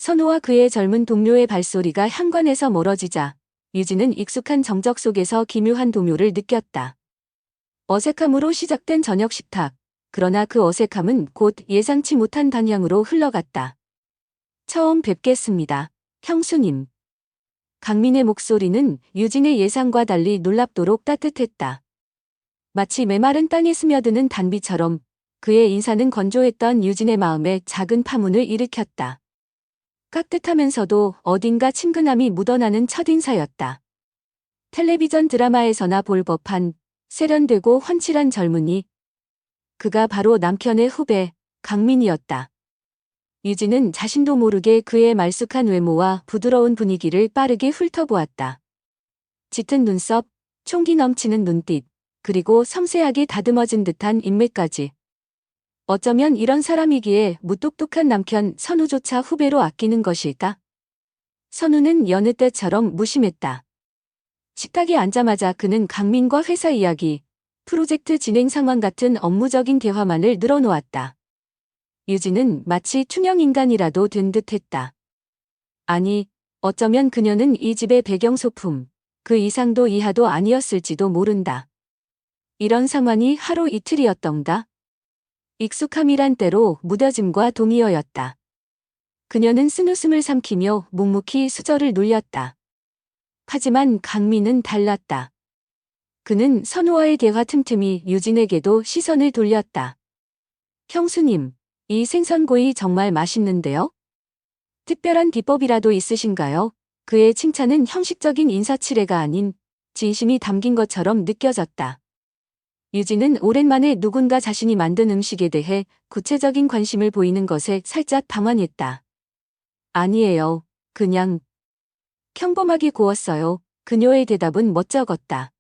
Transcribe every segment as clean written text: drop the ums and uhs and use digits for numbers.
선우와 그의 젊은 동료의 발소리가 현관에서 멀어지자 유진은 익숙한 정적 속에서 기묘한 동요를 느꼈다. 어색함으로 시작된 저녁 식탁. 그러나 그 어색함은 곧 예상치 못한 방향으로 흘러갔다. 처음 뵙겠습니다, 형수님. 강민의 목소리는 유진의 예상과 달리 놀랍도록 따뜻했다. 마치 메마른 땅에 스며드는 단비처럼 그의 인사는 건조했던 유진의 마음에 작은 파문을 일으켰다. 깍듯하면서도 어딘가 친근함이 묻어나는 첫인사였다. 텔레비전 드라마에서나 볼 법한 세련되고 훤칠한 젊은이. 그가 바로 남편의 후배, 강민이었다. 유진은 자신도 모르게 그의 말쑥한 외모와 부드러운 분위기를 빠르게 훑어보았다. 짙은 눈썹, 총기 넘치는 눈빛, 그리고 섬세하게 다듬어진 듯한 인매까지. 어쩌면 이런 사람이기에 무뚝뚝한 남편 선우조차 후배로 아끼는 것일까? 선우는 여느 때처럼 무심했다. 식탁에 앉자마자 그는 강민과 회사 이야기, 프로젝트 진행 상황 같은 업무적인 대화만을 늘어놓았다. 유진은 마치 투명인간이라도 된 듯했다. 아니, 어쩌면 그녀는 이 집의 배경소품, 그 이상도 이하도 아니었을지도 모른다. 이런 상황이 하루 이틀이었던가? 익숙함이란 때로 무뎌짐과 동의어였다. 그녀는 쓴웃음을 삼키며 묵묵히 수저를 눌렸다. 하지만 강민은 달랐다. 그는 선우와의 대화 틈틈이 유진에게도 시선을 돌렸다. 형수님, 이 생선구이 정말 맛있는데요? 특별한 비법이라도 있으신가요? 그의 칭찬은 형식적인 인사치레가 아닌 진심이 담긴 것처럼 느껴졌다. 유진은 오랜만에 누군가 자신이 만든 음식에 대해 구체적인 관심을 보이는 것에 살짝 당황했다. 아니에요. 그냥 평범하게 구웠어요. 그녀의 대답은 멋쩍었다.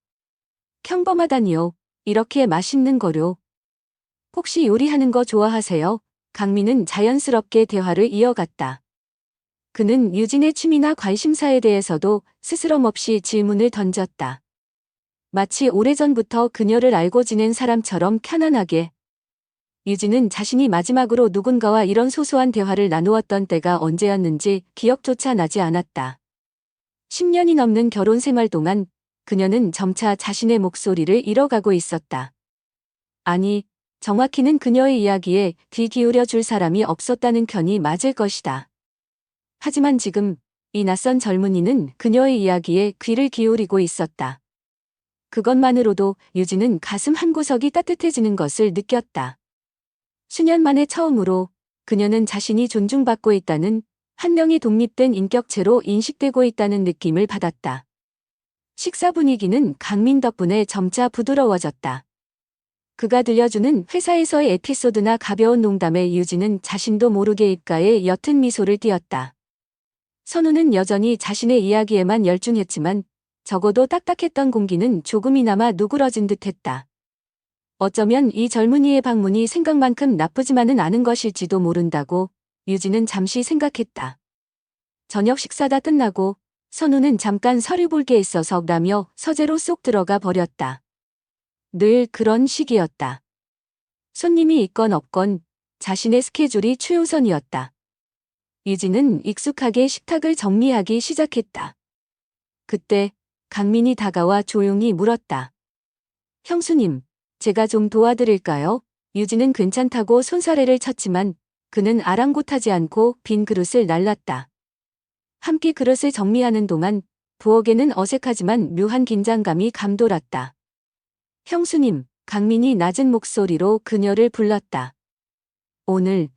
평범하다니요. 이렇게 맛있는 거요. 혹시 요리하는 거 좋아하세요? 강민은 자연스럽게 대화를 이어갔다. 그는 유진의 취미나 관심사에 대해서도 스스럼 없이 질문을 던졌다. 마치 오래전부터 그녀를 알고 지낸 사람처럼 편안하게. 유진은 자신이 마지막으로 누군가와 이런 소소한 대화를 나누었던 때가 언제였는지 기억조차 나지 않았다. 10년이 넘는 결혼 생활 동안 그녀는 점차 자신의 목소리를 잃어가고 있었다. 아니, 정확히는 그녀의 이야기에 귀 기울여 줄 사람이 없었다는 편이 맞을 것이다. 하지만 지금 이 낯선 젊은이는 그녀의 이야기에 귀를 기울이고 있었다. 그것만으로도 유진은 가슴 한구석이 따뜻해지는 것을 느꼈다. 수년 만에 처음으로 그녀는 자신이 존중받고 있다는, 한 명의 독립된 인격체로 인식되고 있다는 느낌을 받았다. 식사 분위기는 강민 덕분에 점차 부드러워졌다. 그가 들려주는 회사에서의 에피소드나 가벼운 농담에 유진은 자신도 모르게 입가에 옅은 미소를 띄었다. 선우는 여전히 자신의 이야기에만 열중했지만 적어도 딱딱했던 공기는 조금이나마 누그러진 듯했다. 어쩌면 이 젊은이의 방문이 생각만큼 나쁘지만은 않은 것일지도 모른다고 유진은 잠시 생각했다. 저녁 식사 다 끝나고 선우는 잠깐 서류 볼 게 있어서 라며 서재로 쏙 들어가 버렸다. 늘 그런 식이었다. 손님이 있건 없건 자신의 스케줄이 최우선이었다. 유진은 익숙하게 식탁을 정리하기 시작했다. 그때 강민이 다가와 조용히 물었다. 형수님, 제가 좀 도와드릴까요? 유진은 괜찮다고 손사래를 쳤지만 그는 아랑곳하지 않고 빈 그릇을 날랐다. 함께 그릇을 정리하는 동안 부엌에는 어색하지만 묘한 긴장감이 감돌았다. 형수님, 강민이 낮은 목소리로 그녀를 불렀다. 오늘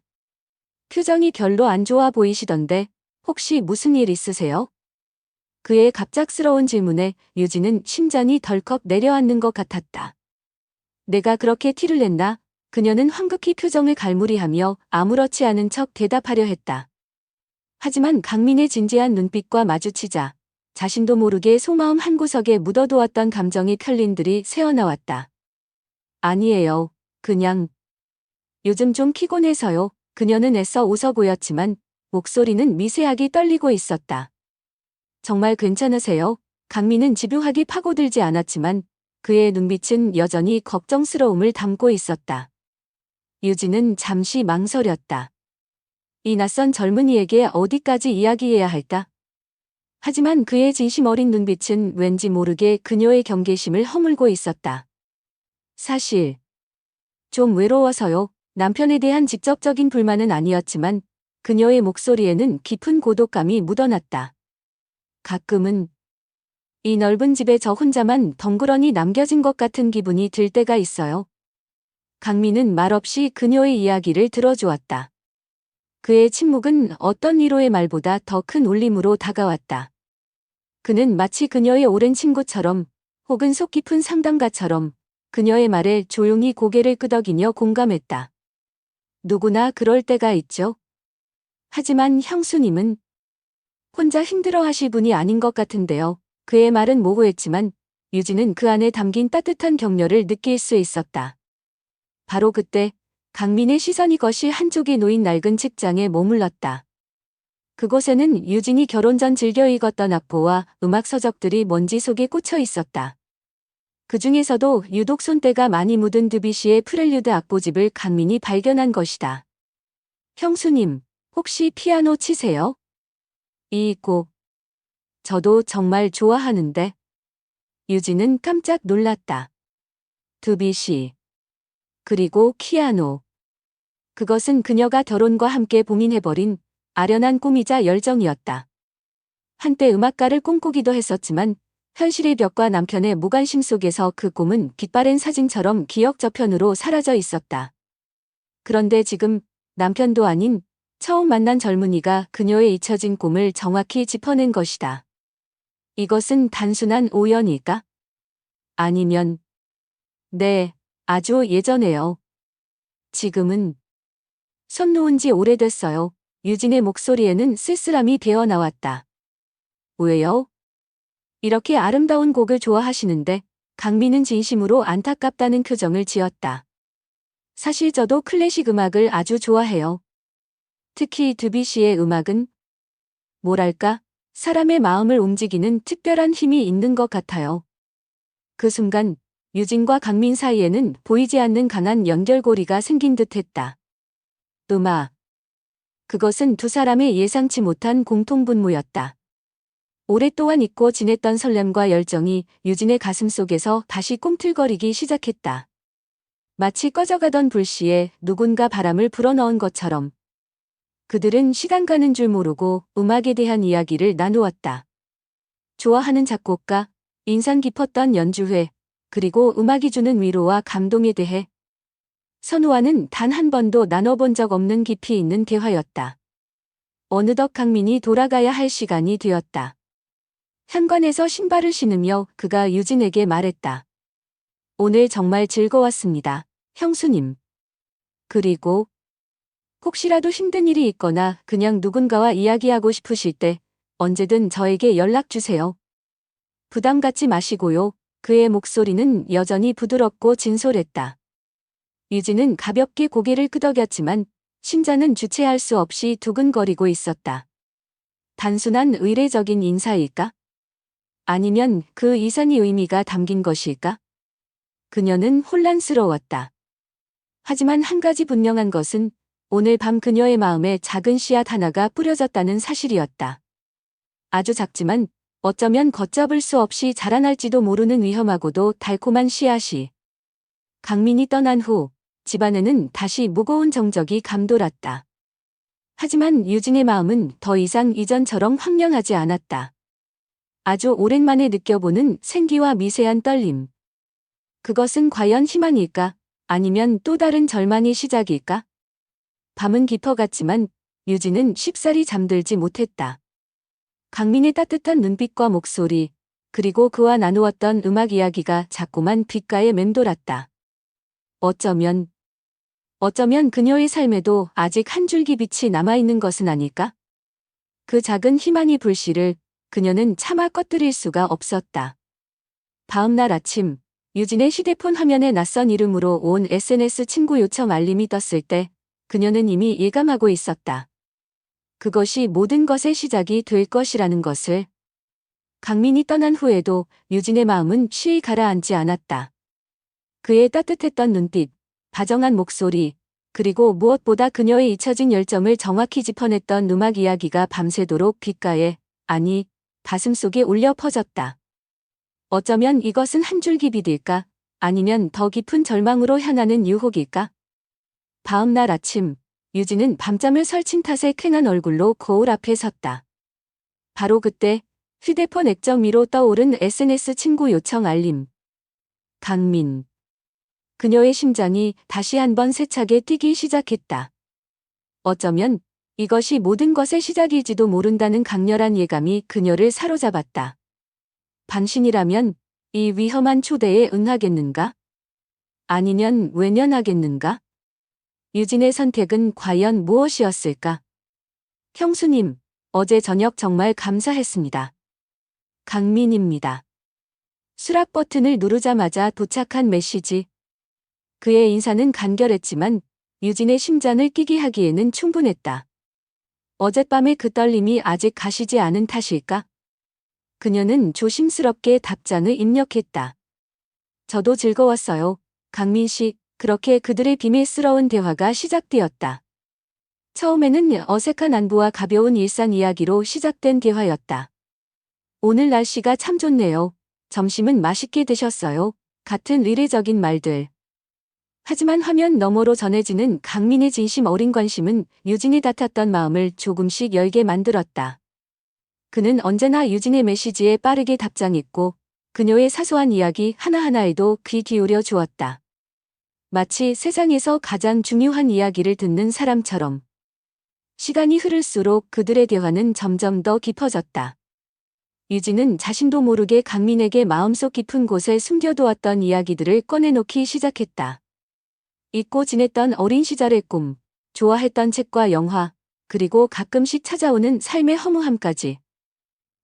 표정이 별로 안 좋아 보이시던데 혹시 무슨 일 있으세요? 그의 갑작스러운 질문에 유진은 심장이 덜컥 내려앉는 것 같았다. 내가 그렇게 티를 냈나? 그녀는 황급히 표정을 갈무리하며 아무렇지 않은 척 대답하려 했다. 하지만 강민의 진지한 눈빛과 마주치자 자신도 모르게 속마음 한구석에 묻어두었던 감정이 펼린들이 새어나왔다. 아니에요. 그냥 요즘 좀 피곤해서요. 그녀는 애써 웃어 보였지만 목소리는 미세하게 떨리고 있었다. 정말 괜찮으세요? 강민은 집요하게 파고들지 않았지만 그의 눈빛은 여전히 걱정스러움을 담고 있었다. 유진은 잠시 망설였다. 이 낯선 젊은이에게 어디까지 이야기해야 할까? 하지만 그의 진심 어린 눈빛은 왠지 모르게 그녀의 경계심을 허물고 있었다. 사실 좀 외로워서요. 남편에 대한 직접적인 불만은 아니었지만 그녀의 목소리에는 깊은 고독감이 묻어났다. 가끔은 이 넓은 집에 저 혼자만 덩그러니 남겨진 것 같은 기분이 들 때가 있어요. 강민은 말없이 그녀의 이야기를 들어주었다. 그의 침묵은 어떤 위로의 말보다 더 큰 울림으로 다가왔다. 그는 마치 그녀의 오랜 친구처럼 혹은 속 깊은 상담가처럼 그녀의 말에 조용히 고개를 끄덕이며 공감했다. 누구나 그럴 때가 있죠. 하지만 형수님은 혼자 힘들어하실 분이 아닌 것 같은데요. 그의 말은 모호했지만 유진은 그 안에 담긴 따뜻한 격려를 느낄 수 있었다. 바로 그때 강민의 시선이 거실 한쪽에 놓인 낡은 책장에 머물렀다. 그곳에는 유진이 결혼 전 즐겨 읽었던 악보와 음악 서적들이 먼지 속에 꽂혀 있었다. 그 중에서도 유독 손때가 많이 묻은 드뷔시의 프렐류드 악보집을 강민이 발견한 것이다. 형수님, 혹시 피아노 치세요? 이 곡, 저도 정말 좋아하는데. 유진은 깜짝 놀랐다. 드뷔시, 그리고 피아노. 그것은 그녀가 결혼과 함께 봉인해버린 아련한 꿈이자 열정이었다. 한때 음악가를 꿈꾸기도 했었지만 현실의 벽과 남편의 무관심 속에서 그 꿈은 빛바랜 사진처럼 기억 저편으로 사라져 있었다. 그런데 지금 남편도 아닌 처음 만난 젊은이가 그녀의 잊혀진 꿈을 정확히 짚어낸 것이다. 이것은 단순한 우연일까? 아니면, 네, 아주 예전에요. 지금은 손 놓은 지 오래됐어요. 유진의 목소리에는 쓸쓸함이 배어 나왔다. 왜요? 이렇게 아름다운 곡을 좋아하시는데 강민은 진심으로 안타깝다는 표정을 지었다. 사실 저도 클래식 음악을 아주 좋아해요. 특히 드뷔시의 음악은 뭐랄까, 사람의 마음을 움직이는 특별한 힘이 있는 것 같아요. 그 순간 유진과 강민 사이에는 보이지 않는 강한 연결고리가 생긴 듯했다. 음악. 그것은 두 사람의 예상치 못한 공통분모였다. 오랫동안 잊고 지냈던 설렘과 열정이 유진의 가슴 속에서 다시 꿈틀거리기 시작했다. 마치 꺼져가던 불씨에 누군가 바람을 불어넣은 것처럼. 그들은 시간 가는 줄 모르고 음악에 대한 이야기를 나누었다. 좋아하는 작곡가, 인상 깊었던 연주회, 그리고 음악이 주는 위로와 감동에 대해 선우와는 단 한 번도 나눠본 적 없는 깊이 있는 대화였다. 어느덧 강민이 돌아가야 할 시간이 되었다. 현관에서 신발을 신으며 그가 유진에게 말했다. 오늘 정말 즐거웠습니다, 형수님. 그리고 혹시라도 힘든 일이 있거나 그냥 누군가와 이야기하고 싶으실 때 언제든 저에게 연락 주세요. 부담 갖지 마시고요. 그의 목소리는 여전히 부드럽고 진솔했다. 유진은 가볍게 고개를 끄덕였지만 심장은 주체할 수 없이 두근거리고 있었다. 단순한 의례적인 인사일까? 아니면 그 이상의 의미가 담긴 것일까? 그녀는 혼란스러웠다. 하지만 한 가지 분명한 것은 오늘 밤 그녀의 마음에 작은 씨앗 하나가 뿌려졌다는 사실이었다. 아주 작지만 어쩌면 걷잡을 수 없이 자라날지도 모르는 위험하고도 달콤한 씨앗이. 강민이 떠난 후 집안에는 다시 무거운 정적이 감돌았다. 하지만 유진의 마음은 더 이상 이전처럼 황량하지 않았다. 아주 오랜만에 느껴보는 생기와 미세한 떨림. 그것은 과연 희망일까? 아니면 또 다른 절망의 시작일까? 밤은 깊어갔지만 유진은 쉽사리 잠들지 못했다. 강민의 따뜻한 눈빛과 목소리, 그리고 그와 나누었던 음악 이야기가 자꾸만 귓가에 맴돌았다. 어쩌면 그녀의 삶에도 아직 한 줄기 빛이 남아있는 것은 아닐까? 그 작은 희망의 불씨를 그녀는 차마 꺼뜨릴 수가 없었다. 다음 날 아침, 유진의 휴대폰 화면에 낯선 이름으로 온 SNS 친구 요청 알림이 떴을 때 그녀는 이미 예감하고 있었다. 그것이 모든 것의 시작이 될 것이라는 것을. 강민이 떠난 후에도 유진의 마음은 쉬이 가라앉지 않았다. 그의 따뜻했던 눈빛, 다정한 목소리, 그리고 무엇보다 그녀의 잊혀진 열정을 정확히 짚어냈던 음악 이야기가 밤새도록 귓가에, 아니, 가슴속에 울려 퍼졌다. 어쩌면 이것은 한 줄기 빛일까? 아니면 더 깊은 절망으로 향하는 유혹일까? 다음날 아침, 유진은 밤잠을 설친 탓에 쾌한 얼굴로 거울 앞에 섰다. 바로 그때 휴대폰 액정 위로 떠오른 SNS 친구 요청 알림. 강민. 그녀의 심장이 다시 한번 세차게 뛰기 시작했다. 어쩌면 이것이 모든 것의 시작일지도 모른다는 강렬한 예감이 그녀를 사로잡았다. 당신이라면 이 위험한 초대에 응하겠는가? 아니면 외면하겠는가? 유진의 선택은 과연 무엇이었을까? 형수님, 어제 저녁 정말 감사했습니다. 강민입니다. 수락 버튼을 누르자마자 도착한 메시지. 그의 인사는 간결했지만 유진의 심장을 끼게 하기에는 충분했다. 어젯밤의 그 떨림이 아직 가시지 않은 탓일까? 그녀는 조심스럽게 답장을 입력했다. 저도 즐거웠어요. 강민 씨. 그렇게 그들의 비밀스러운 대화가 시작되었다. 처음에는 어색한 안부와 가벼운 일상 이야기로 시작된 대화였다. 오늘 날씨가 참 좋네요. 점심은 맛있게 드셨어요. 같은 의례적인 말들. 하지만 화면 너머로 전해지는 강민의 진심 어린 관심은 유진이 다퉜던 마음을 조금씩 열게 만들었다. 그는 언제나 유진의 메시지에 빠르게 답장했고 그녀의 사소한 이야기 하나하나에도 귀 기울여 주었다. 마치 세상에서 가장 중요한 이야기를 듣는 사람처럼. 시간이 흐를수록 그들의 대화는 점점 더 깊어졌다. 유진은 자신도 모르게 강민에게 마음속 깊은 곳에 숨겨두었던 이야기들을 꺼내놓기 시작했다. 잊고 지냈던 어린 시절의 꿈, 좋아했던 책과 영화, 그리고 가끔씩 찾아오는 삶의 허무함까지.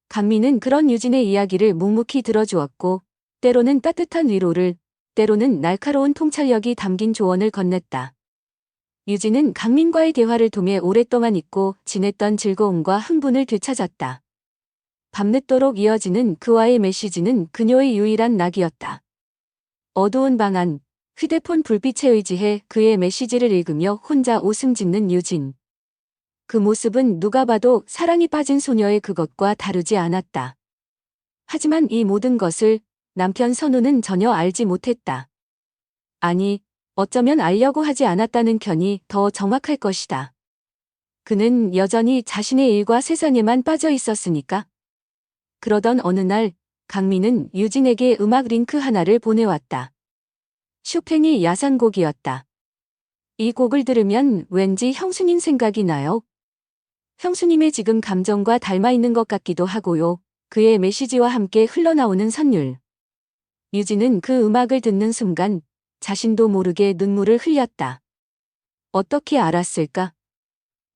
강민은 그런 유진의 이야기를 묵묵히 들어주었고, 때로는 따뜻한 위로를, 때로는 날카로운 통찰력이 담긴 조언을 건넸다. 유진은 강민과의 대화를 통해 오랫동안 잊고 지냈던 즐거움과 흥분을 되찾았다. 밤늦도록 이어지는 그와의 메시지는 그녀의 유일한 낙이었다. 어두운 방 안, 휴대폰 불빛에 의지해 그의 메시지를 읽으며 혼자 웃음 짓는 유진. 그 모습은 누가 봐도 사랑에 빠진 소녀의 그것과 다르지 않았다. 하지만 이 모든 것을 남편 선우는 전혀 알지 못했다. 아니, 어쩌면 알려고 하지 않았다는 편이 더 정확할 것이다. 그는 여전히 자신의 일과 세상에만 빠져 있었으니까. 그러던 어느 날, 강민은 유진에게 음악 링크 하나를 보내왔다. 쇼팽의 야상곡이었다. 이 곡을 들으면 왠지 형수님 생각이 나요. 형수님의 지금 감정과 닮아 있는 것 같기도 하고요. 그의 메시지와 함께 흘러나오는 선율. 유진은 그 음악을 듣는 순간 자신도 모르게 눈물을 흘렸다. 어떻게 알았을까?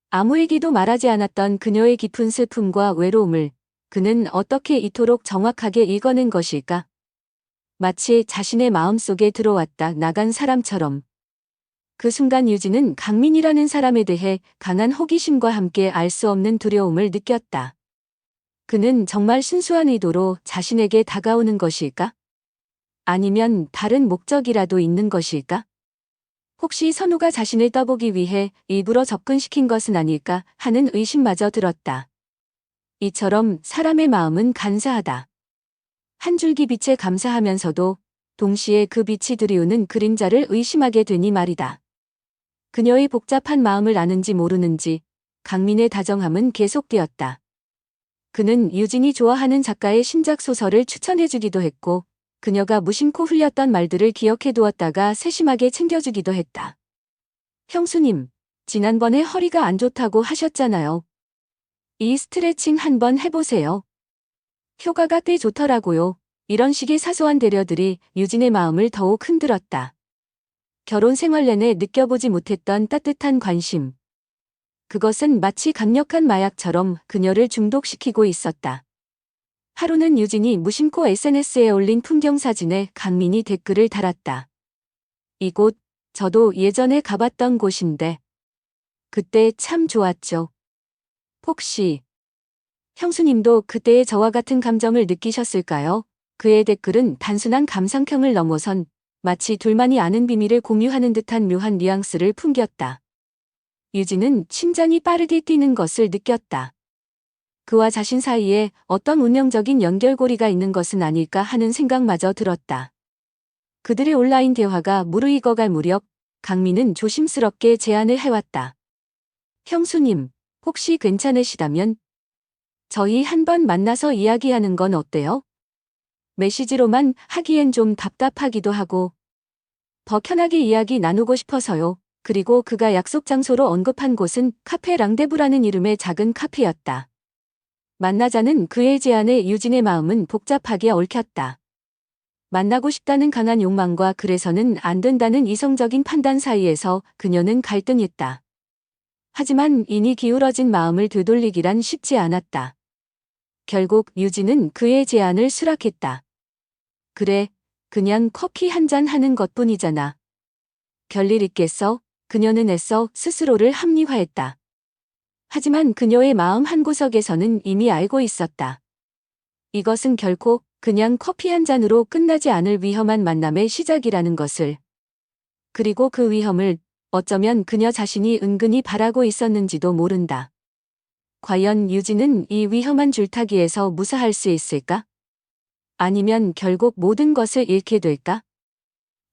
아무에게도 말하지 않았던 그녀의 깊은 슬픔과 외로움을 그는 어떻게 이토록 정확하게 읽어낸 것일까? 마치 자신의 마음속에 들어왔다 나간 사람처럼. 그 순간 유진은 강민이라는 사람에 대해 강한 호기심과 함께 알 수 없는 두려움을 느꼈다. 그는 정말 순수한 의도로 자신에게 다가오는 것일까? 아니면 다른 목적이라도 있는 것일까? 혹시 선우가 자신을 떠보기 위해 일부러 접근시킨 것은 아닐까 하는 의심마저 들었다. 이처럼 사람의 마음은 간사하다. 한 줄기 빛에 감사하면서도 동시에 그 빛이 들이우는 그림자를 의심하게 되니 말이다. 그녀의 복잡한 마음을 아는지 모르는지 강민의 다정함은 계속되었다. 그는 유진이 좋아하는 작가의 신작 소설을 추천해주기도 했고 그녀가 무심코 흘렸던 말들을 기억해 두었다가 세심하게 챙겨주기도 했다. 형수님, 지난번에 허리가 안 좋다고 하셨잖아요. 이 스트레칭 한번 해보세요. 효과가 꽤 좋더라고요. 이런 식의 사소한 배려들이 유진의 마음을 더욱 흔들었다. 결혼 생활 내내 느껴보지 못했던 따뜻한 관심. 그것은 마치 강력한 마약처럼 그녀를 중독시키고 있었다. 하루는 유진이 무심코 SNS에 올린 풍경 사진에 강민이 댓글을 달았다. 이곳, 저도 예전에 가봤던 곳인데. 그때 참 좋았죠. 혹시 형수님도 그때의 저와 같은 감정을 느끼셨을까요? 그의 댓글은 단순한 감상평을 넘어선 마치 둘만이 아는 비밀을 공유하는 듯한 묘한 뉘앙스를 풍겼다. 유진은 심장이 빠르게 뛰는 것을 느꼈다. 그와 자신 사이에 어떤 운명적인 연결고리가 있는 것은 아닐까 하는 생각마저 들었다. 그들의 온라인 대화가 무르익어갈 무렵 강민은 조심스럽게 제안을 해왔다. 형수님, 혹시 괜찮으시다면 저희 한번 만나서 이야기하는 건 어때요? 메시지로만 하기엔 좀 답답하기도 하고 더 편하게 이야기 나누고 싶어서요. 그리고 그가 약속 장소로 언급한 곳은 카페 랑데부라는 이름의 작은 카페였다. 만나자는 그의 제안에 유진의 마음은 복잡하게 얽혔다. 만나고 싶다는 강한 욕망과 그래서는 안 된다는 이성적인 판단 사이에서 그녀는 갈등했다. 하지만 이니 기울어진 마음을 되돌리기란 쉽지 않았다. 결국 유진은 그의 제안을 수락했다. 그래, 그냥 커피 한 잔 하는 것뿐이잖아. 별일 있겠어? 그녀는 애써 스스로를 합리화했다. 하지만 그녀의 마음 한구석에서는 이미 알고 있었다. 이것은 결코 그냥 커피 한 잔으로 끝나지 않을 위험한 만남의 시작이라는 것을. 그리고 그 위험을 어쩌면 그녀 자신이 은근히 바라고 있었는지도 모른다. 과연 유진은 이 위험한 줄타기에서 무사할 수 있을까? 아니면 결국 모든 것을 잃게 될까?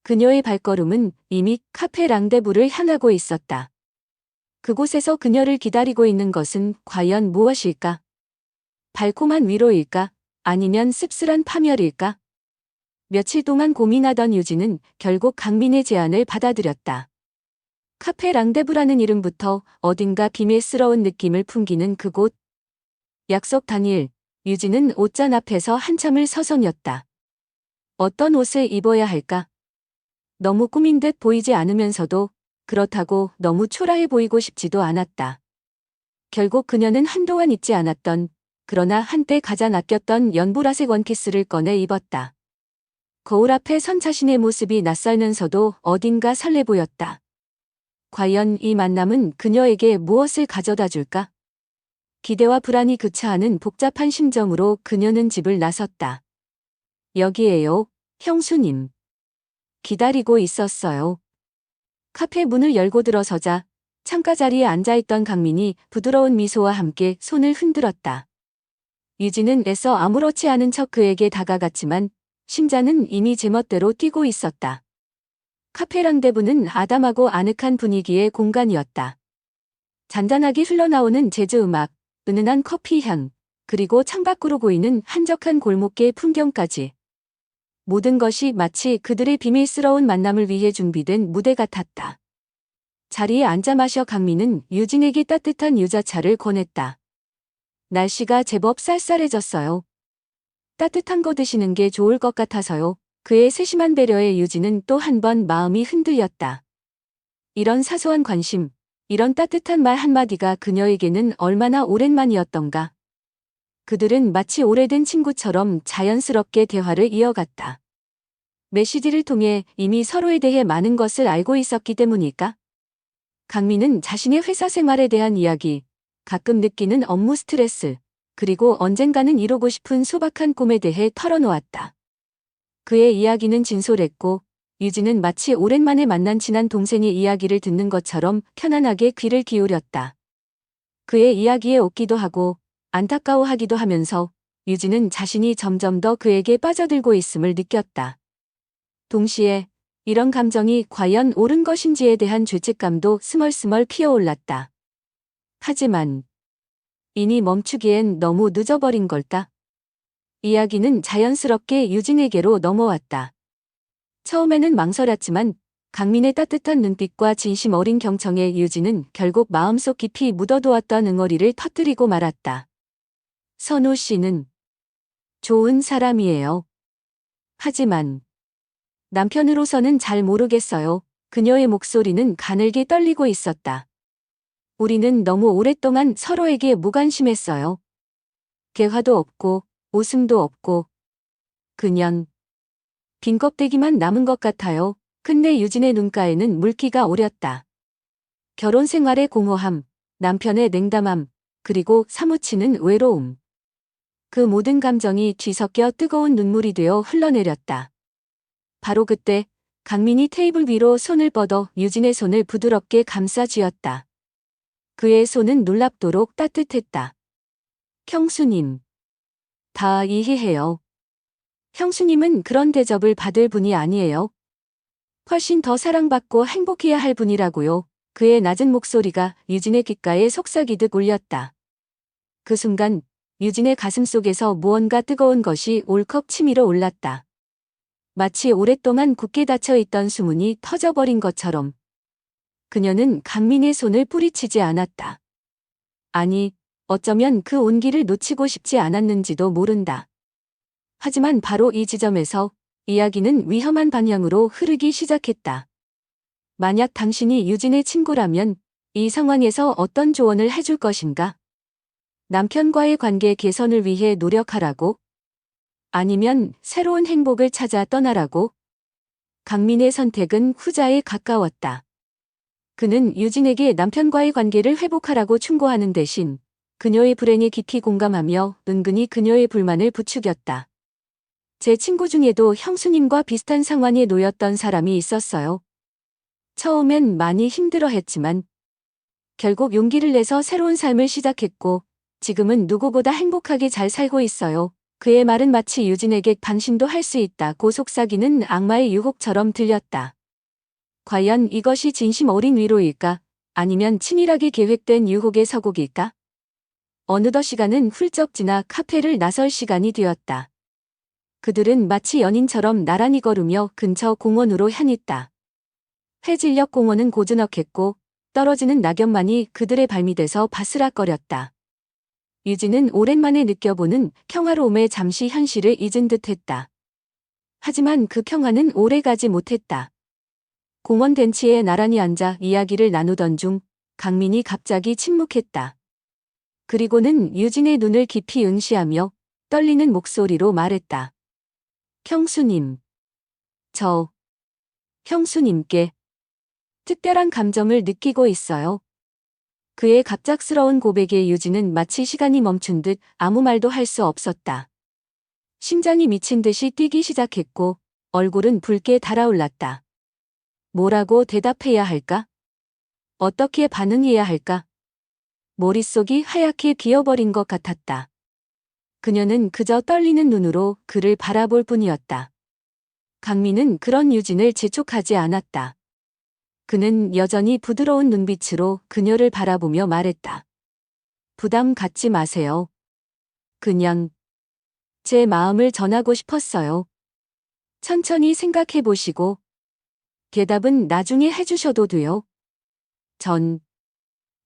그녀의 발걸음은 이미 카페 랑데부를 향하고 있었다. 그곳에서 그녀를 기다리고 있는 것은 과연 무엇일까? 달콤한 위로일까? 아니면 씁쓸한 파멸일까? 며칠 동안 고민하던 유진은 결국 강민의 제안을 받아들였다. 카페 랑데부라는 이름부터 어딘가 비밀스러운 느낌을 풍기는 그곳. 약속 당일, 유진은 옷잔 앞에서 한참을 서성였다. 어떤 옷을 입어야 할까? 너무 꾸민 듯 보이지 않으면서도 그렇다고 너무 초라해 보이고 싶지도 않았다. 결국 그녀는 한동안 입지 않았던, 그러나 한때 가장 아꼈던 연보라색 원피스를 꺼내 입었다. 거울 앞에 선 자신의 모습이 낯설면서도 어딘가 설레 보였다. 과연 이 만남은 그녀에게 무엇을 가져다 줄까? 기대와 불안이 교차하는 복잡한 심정으로 그녀는 집을 나섰다. 여기에요, 형수님. 기다리고 있었어요. 카페 문을 열고 들어서자 창가 자리에 앉아있던 강민이 부드러운 미소와 함께 손을 흔들었다. 유진은 애써 아무렇지 않은 척 그에게 다가갔지만 심장은 이미 제멋대로 뛰고 있었다. 카페 랑데부는 아담하고 아늑한 분위기의 공간이었다. 잔잔하게 흘러나오는 재즈 음악, 은은한 커피 향, 그리고 창밖으로 보이는 한적한 골목의 풍경까지. 모든 것이 마치 그들의 비밀스러운 만남을 위해 준비된 무대 같았다. 자리에 앉아 마셔 강민은 유진에게 따뜻한 유자차를 권했다. 날씨가 제법 쌀쌀해졌어요. 따뜻한 거 드시는 게 좋을 것 같아서요. 그의 세심한 배려에 유진은 또 한 번 마음이 흔들렸다. 이런 사소한 관심, 이런 따뜻한 말 한마디가 그녀에게는 얼마나 오랜만이었던가. 그들은 마치 오래된 친구처럼 자연스럽게 대화를 이어갔다. 메시지를 통해 이미 서로에 대해 많은 것을 알고 있었기 때문일까? 강민은 자신의 회사 생활에 대한 이야기, 가끔 느끼는 업무 스트레스, 그리고 언젠가는 이루고 싶은 소박한 꿈에 대해 털어놓았다. 그의 이야기는 진솔했고 유진은 마치 오랜만에 만난 친한 동생의 이야기를 듣는 것처럼 편안하게 귀를 기울였다. 그의 이야기에 웃기도 하고 안타까워하기도 하면서 유진은 자신이 점점 더 그에게 빠져들고 있음을 느꼈다. 동시에 이런 감정이 과연 옳은 것인지에 대한 죄책감도 스멀스멀 피어올랐다. 하지만 이니 멈추기엔 너무 늦어버린 걸까? 이야기는 자연스럽게 유진에게로 넘어왔다. 처음에는 망설였지만 강민의 따뜻한 눈빛과 진심 어린 경청에 유진은 결국 마음속 깊이 묻어두었던 응어리를 터뜨리고 말았다. 선우 씨는 좋은 사람이에요. 하지만 남편으로서는 잘 모르겠어요. 그녀의 목소리는 가늘게 떨리고 있었다. 우리는 너무 오랫동안 서로에게 무관심했어요. 대화도 없고 웃음도 없고 그냥 빈 껍데기만 남은 것 같아요. 근데 유진의 눈가에는 물기가 오렸다. 결혼 생활의 공허함, 남편의 냉담함, 그리고 사무치는 외로움. 그 모든 감정이 뒤섞여 뜨거운 눈물이 되어 흘러내렸다. 바로 그때 강민이 테이블 위로 손을 뻗어 유진의 손을 부드럽게 감싸 쥐었다. 그의 손은 놀랍도록 따뜻했다. 형수님. 다 이해해요. 형수님은 그런 대접을 받을 분이 아니에요. 훨씬 더 사랑받고 행복해야 할 분이라고요. 그의 낮은 목소리가 유진의 귓가에 속삭이듯 울렸다. 그 순간 유진의 가슴속에서 무언가 뜨거운 것이 울컥 치밀어 올랐다. 마치 오랫동안 굳게 닫혀있던 수문이 터져버린 것처럼. 그녀는 강민의 손을 뿌리치지 않았다. 아니, 어쩌면 그 온기를 놓치고 싶지 않았는지도 모른다. 하지만 바로 이 지점에서 이야기는 위험한 방향으로 흐르기 시작했다. 만약 당신이 유진의 친구라면 이 상황에서 어떤 조언을 해줄 것인가? 남편과의 관계 개선을 위해 노력하라고? 아니면 새로운 행복을 찾아 떠나라고? 강민의 선택은 후자에 가까웠다. 그는 유진에게 남편과의 관계를 회복하라고 충고하는 대신 그녀의 불행에 깊이 공감하며 은근히 그녀의 불만을 부추겼다. 제 친구 중에도 형수님과 비슷한 상황에 놓였던 사람이 있었어요. 처음엔 많이 힘들어했지만 결국 용기를 내서 새로운 삶을 시작했고 지금은 누구보다 행복하게 잘 살고 있어요. 그의 말은 마치 유진에게 당신도 할 수 있다고 속삭이는 악마의 유혹처럼 들렸다. 과연 이것이 진심 어린 위로일까? 아니면 치밀하게 계획된 유혹의 서곡일까? 어느덧 시간은 훌쩍 지나 카페를 나설 시간이 되었다. 그들은 마치 연인처럼 나란히 걸으며 근처 공원으로 향했다. 해질녘 공원은 고즈넉했고 떨어지는 낙엽만이 그들의 발밑에서 바스락거렸다. 유진은 오랜만에 느껴보는 평화로움에 잠시 현실을 잊은 듯했다. 하지만 그 평화는 오래가지 못했다. 공원 벤치에 나란히 앉아 이야기를 나누던 중 강민이 갑자기 침묵했다. 그리고는 유진의 눈을 깊이 응시하며 떨리는 목소리로 말했다. 형수님. 저 형수님께 특별한 감정을 느끼고 있어요. 그의 갑작스러운 고백에 유진은 마치 시간이 멈춘 듯 아무 말도 할 수 없었다. 심장이 미친 듯이 뛰기 시작했고 얼굴은 붉게 달아올랐다. 뭐라고 대답해야 할까? 어떻게 반응해야 할까? 머릿속이 하얗게 비어버린 것 같았다. 그녀는 그저 떨리는 눈으로 그를 바라볼 뿐이었다. 강민은 그런 유진을 재촉하지 않았다. 그는 여전히 부드러운 눈빛으로 그녀를 바라보며 말했다. 부담 갖지 마세요. 그냥 제 마음을 전하고 싶었어요. 천천히 생각해 보시고 대답은 나중에 해주셔도 돼요. 전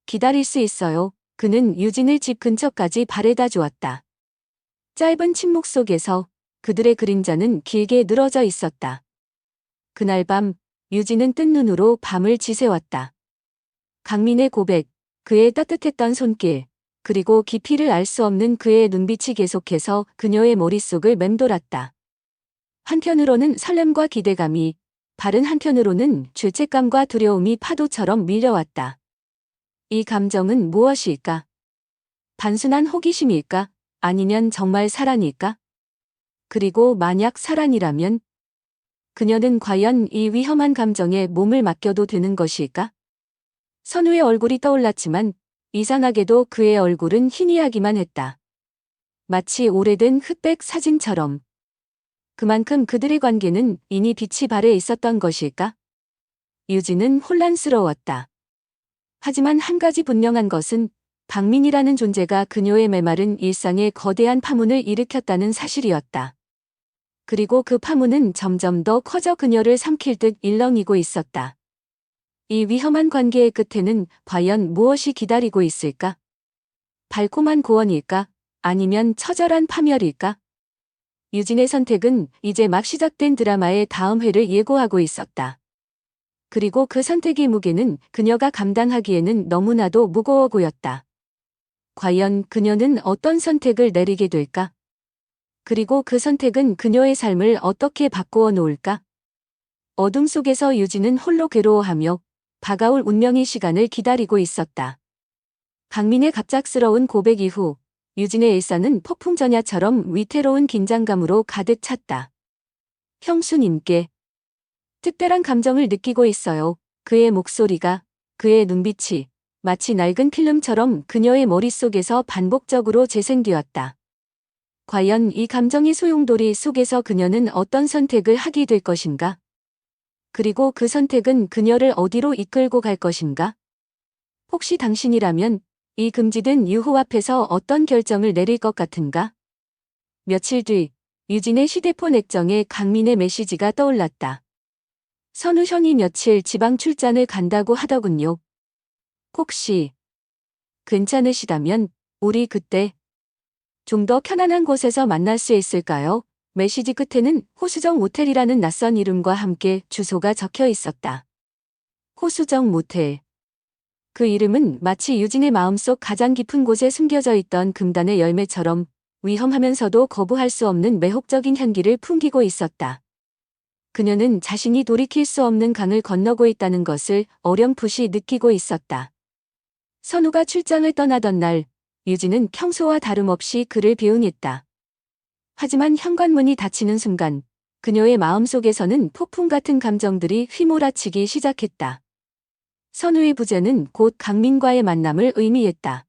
기다릴 수 있어요. 그는 유진을 집 근처까지 바래다 주었다. 짧은 침묵 속에서 그들의 그림자는 길게 늘어져 있었다. 그날 밤 유진은 뜬 눈으로 밤을 지새웠다. 강민의 고백, 그의 따뜻했던 손길, 그리고 깊이를 알 수 없는 그의 눈빛이 계속해서 그녀의 머릿속을 맴돌았다. 한편으로는 설렘과 기대감이, 다른 한편으로는 죄책감과 두려움이 파도처럼 밀려왔다. 이 감정은 무엇일까? 단순한 호기심일까? 아니면 정말 사랑일까? 그리고 만약 사랑이라면 그녀는 과연 이 위험한 감정에 몸을 맡겨도 되는 것일까? 선우의 얼굴이 떠올랐지만 이상하게도 그의 얼굴은 희미하기만 했다. 마치 오래된 흑백 사진처럼. 그만큼 그들의 관계는 이미 빛이 발해 있었던 것일까? 유진은 혼란스러웠다. 하지만 한 가지 분명한 것은 박민이라는 존재가 그녀의 메마른 일상에 거대한 파문을 일으켰다는 사실이었다. 그리고 그 파문은 점점 더 커져 그녀를 삼킬 듯 일렁이고 있었다. 이 위험한 관계의 끝에는 과연 무엇이 기다리고 있을까? 달콤한 고언일까? 아니면 처절한 파멸일까? 유진의 선택은 이제 막 시작된 드라마의 다음 회를 예고하고 있었다. 그리고 그 선택의 무게는 그녀가 감당하기에는 너무나도 무거워 보였다. 과연 그녀는 어떤 선택을 내리게 될까? 그리고 그 선택은 그녀의 삶을 어떻게 바꾸어 놓을까? 어둠 속에서 유진은 홀로 괴로워하며 다가올 운명의 시간을 기다리고 있었다. 강민의 갑작스러운 고백 이후 유진의 일상은 폭풍전야처럼 위태로운 긴장감으로 가득 찼다. 형수님께 특별한 감정을 느끼고 있어요. 그의 목소리가, 그의 눈빛이 마치 낡은 필름처럼 그녀의 머릿속에서 반복적으로 재생되었다. 과연 이 감정의 소용돌이 속에서 그녀는 어떤 선택을 하게 될 것인가? 그리고 그 선택은 그녀를 어디로 이끌고 갈 것인가? 혹시 당신이라면 이 금지된 유호 앞에서 어떤 결정을 내릴 것 같은가? 며칠 뒤, 유진의 휴대폰 액정에 강민의 메시지가 떠올랐다. 선우 형이 며칠 지방 출장을 간다고 하더군요. 혹시 괜찮으시다면 우리 그때 좀 더 편안한 곳에서 만날 수 있을까요? 메시지 끝에는 호수정 모텔이라는 낯선 이름과 함께 주소가 적혀 있었다. 호수정 모텔. 그 이름은 마치 유진의 마음속 가장 깊은 곳에 숨겨져 있던 금단의 열매처럼 위험하면서도 거부할 수 없는 매혹적인 향기를 풍기고 있었다. 그녀는 자신이 돌이킬 수 없는 강을 건너고 있다는 것을 어렴풋이 느끼고 있었다. 선우가 출장을 떠나던 날, 유진은 평소와 다름없이 그를 배웅했다. 하지만 현관문이 닫히는 순간, 그녀의 마음속에서는 폭풍 같은 감정들이 휘몰아치기 시작했다. 선우의 부재는 곧 강민과의 만남을 의미했다.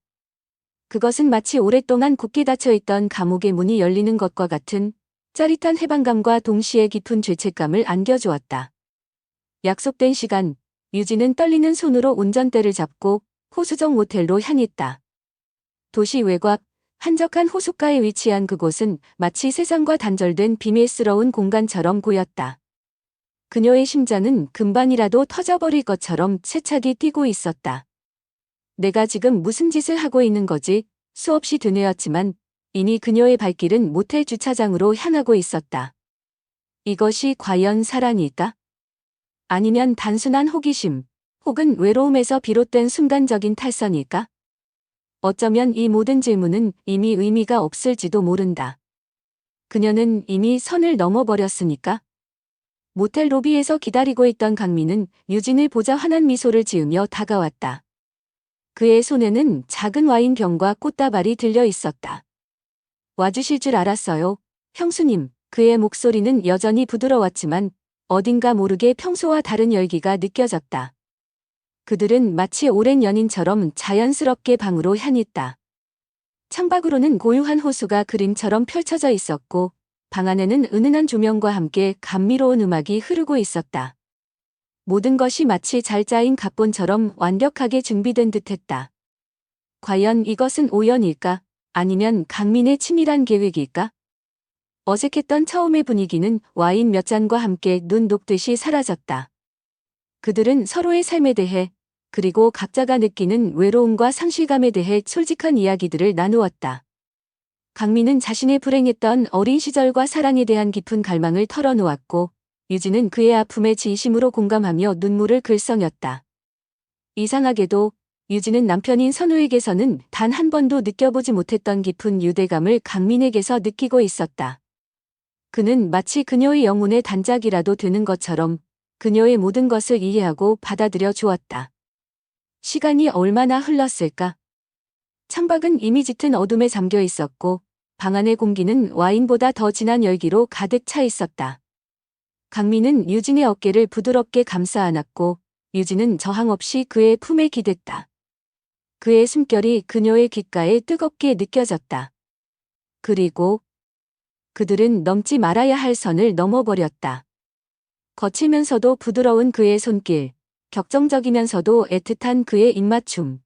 그것은 마치 오랫동안 굳게 닫혀있던 감옥의 문이 열리는 것과 같은 짜릿한 해방감과 동시에 깊은 죄책감을 안겨주었다. 약속된 시간, 유진은 떨리는 손으로 운전대를 잡고 호수정 모텔로 향했다. 도시 외곽, 한적한 호숫가에 위치한 그곳은 마치 세상과 단절된 비밀스러운 공간처럼 보였다. 그녀의 심장은 금방이라도 터져버릴 것처럼 채차게 뛰고 있었다. 내가 지금 무슨 짓을 하고 있는 거지? 수없이 되뇌었지만 이미 그녀의 발길은 모텔 주차장으로 향하고 있었다. 이것이 과연 사랑일까? 아니면 단순한 호기심, 혹은 외로움에서 비롯된 순간적인 탈선일까? 어쩌면 이 모든 질문은 이미 의미가 없을지도 모른다. 그녀는 이미 선을 넘어버렸으니까? 모텔 로비에서 기다리고 있던 강민은 유진을 보자 환한 미소를 지으며 다가왔다. 그의 손에는 작은 와인병과 꽃다발이 들려 있었다. 와주실 줄 알았어요. 형수님. 그의 목소리는 여전히 부드러웠지만 어딘가 모르게 평소와 다른 열기가 느껴졌다. 그들은 마치 오랜 연인처럼 자연스럽게 방으로 향했다. 창밖으로는 고요한 호수가 그림처럼 펼쳐져 있었고 방 안에는 은은한 조명과 함께 감미로운 음악이 흐르고 있었다. 모든 것이 마치 잘 짜인 각본처럼 완벽하게 준비된 듯했다. 과연 이것은 우연일까? 아니면 강민의 치밀한 계획일까? 어색했던 처음의 분위기는 와인 몇 잔과 함께 눈 녹듯이 사라졌다. 그들은 서로의 삶에 대해 그리고 각자가 느끼는 외로움과 상실감에 대해 솔직한 이야기들을 나누었다. 강민은 자신의 불행했던 어린 시절과 사랑에 대한 깊은 갈망을 털어놓았고 유진은 그의 아픔에 진심으로 공감하며 눈물을 글썽였다. 이상하게도 유진은 남편인 선우에게서는 단 한 번도 느껴보지 못했던 깊은 유대감을 강민에게서 느끼고 있었다. 그는 마치 그녀의 영혼의 단짝이라도 되는 것처럼 그녀의 모든 것을 이해하고 받아들여 주었다. 시간이 얼마나 흘렀을까? 창밖은 이미 짙은 어둠에 잠겨 있었고 방 안의 공기는 와인보다 더 진한 열기로 가득 차 있었다. 강민은 유진의 어깨를 부드럽게 감싸 안았고 유진은 저항 없이 그의 품에 기댔다. 그의 숨결이 그녀의 귓가에 뜨겁게 느껴졌다. 그리고 그들은 넘지 말아야 할 선을 넘어버렸다. 거칠면서도 부드러운 그의 손길, 격정적이면서도 애틋한 그의 입맞춤.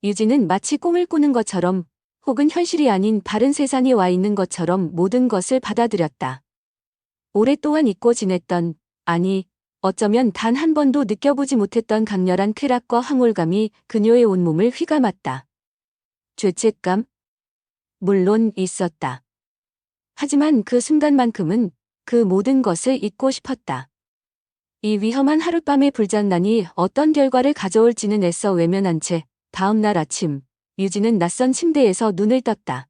유진은 마치 꿈을 꾸는 것처럼 혹은 현실이 아닌 바른 세상에 와 있는 것처럼 모든 것을 받아들였다. 오랫동안 잊고 지냈던, 아니, 어쩌면 단 한 번도 느껴보지 못했던 강렬한 쾌락과 황홀감이 그녀의 온몸을 휘감았다. 죄책감? 물론 있었다. 하지만 그 순간만큼은 그 모든 것을 잊고 싶었다. 이 위험한 하룻밤의 불장난이 어떤 결과를 가져올지는 애써 외면한 채 다음 날 아침 유진은 낯선 침대에서 눈을 떴다.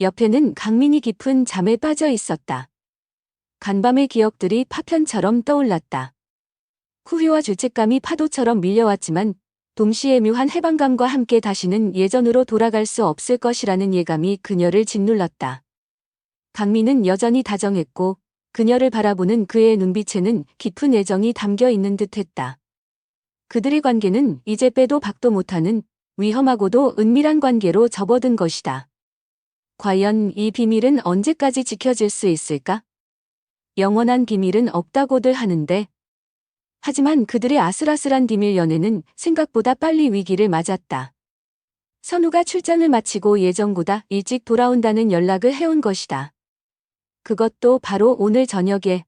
옆에는 강민이 깊은 잠에 빠져 있었다. 간밤의 기억들이 파편처럼 떠올랐다. 후회와 죄책감이 파도처럼 밀려왔지만 동시에 묘한 해방감과 함께 다시는 예전으로 돌아갈 수 없을 것이라는 예감이 그녀를 짓눌렀다. 강민은 여전히 다정했고 그녀를 바라보는 그의 눈빛에는 깊은 애정이 담겨 있는 듯했다. 그들의 관계는 이제 빼도 박도 못하는 위험하고도 은밀한 관계로 접어든 것이다. 과연 이 비밀은 언제까지 지켜질 수 있을까? 영원한 비밀은 없다고들 하는데. 하지만 그들의 아슬아슬한 비밀 연애는 생각보다 빨리 위기를 맞았다. 선우가 출장을 마치고 예정보다 일찍 돌아온다는 연락을 해온 것이다. 그것도 바로 오늘 저녁에.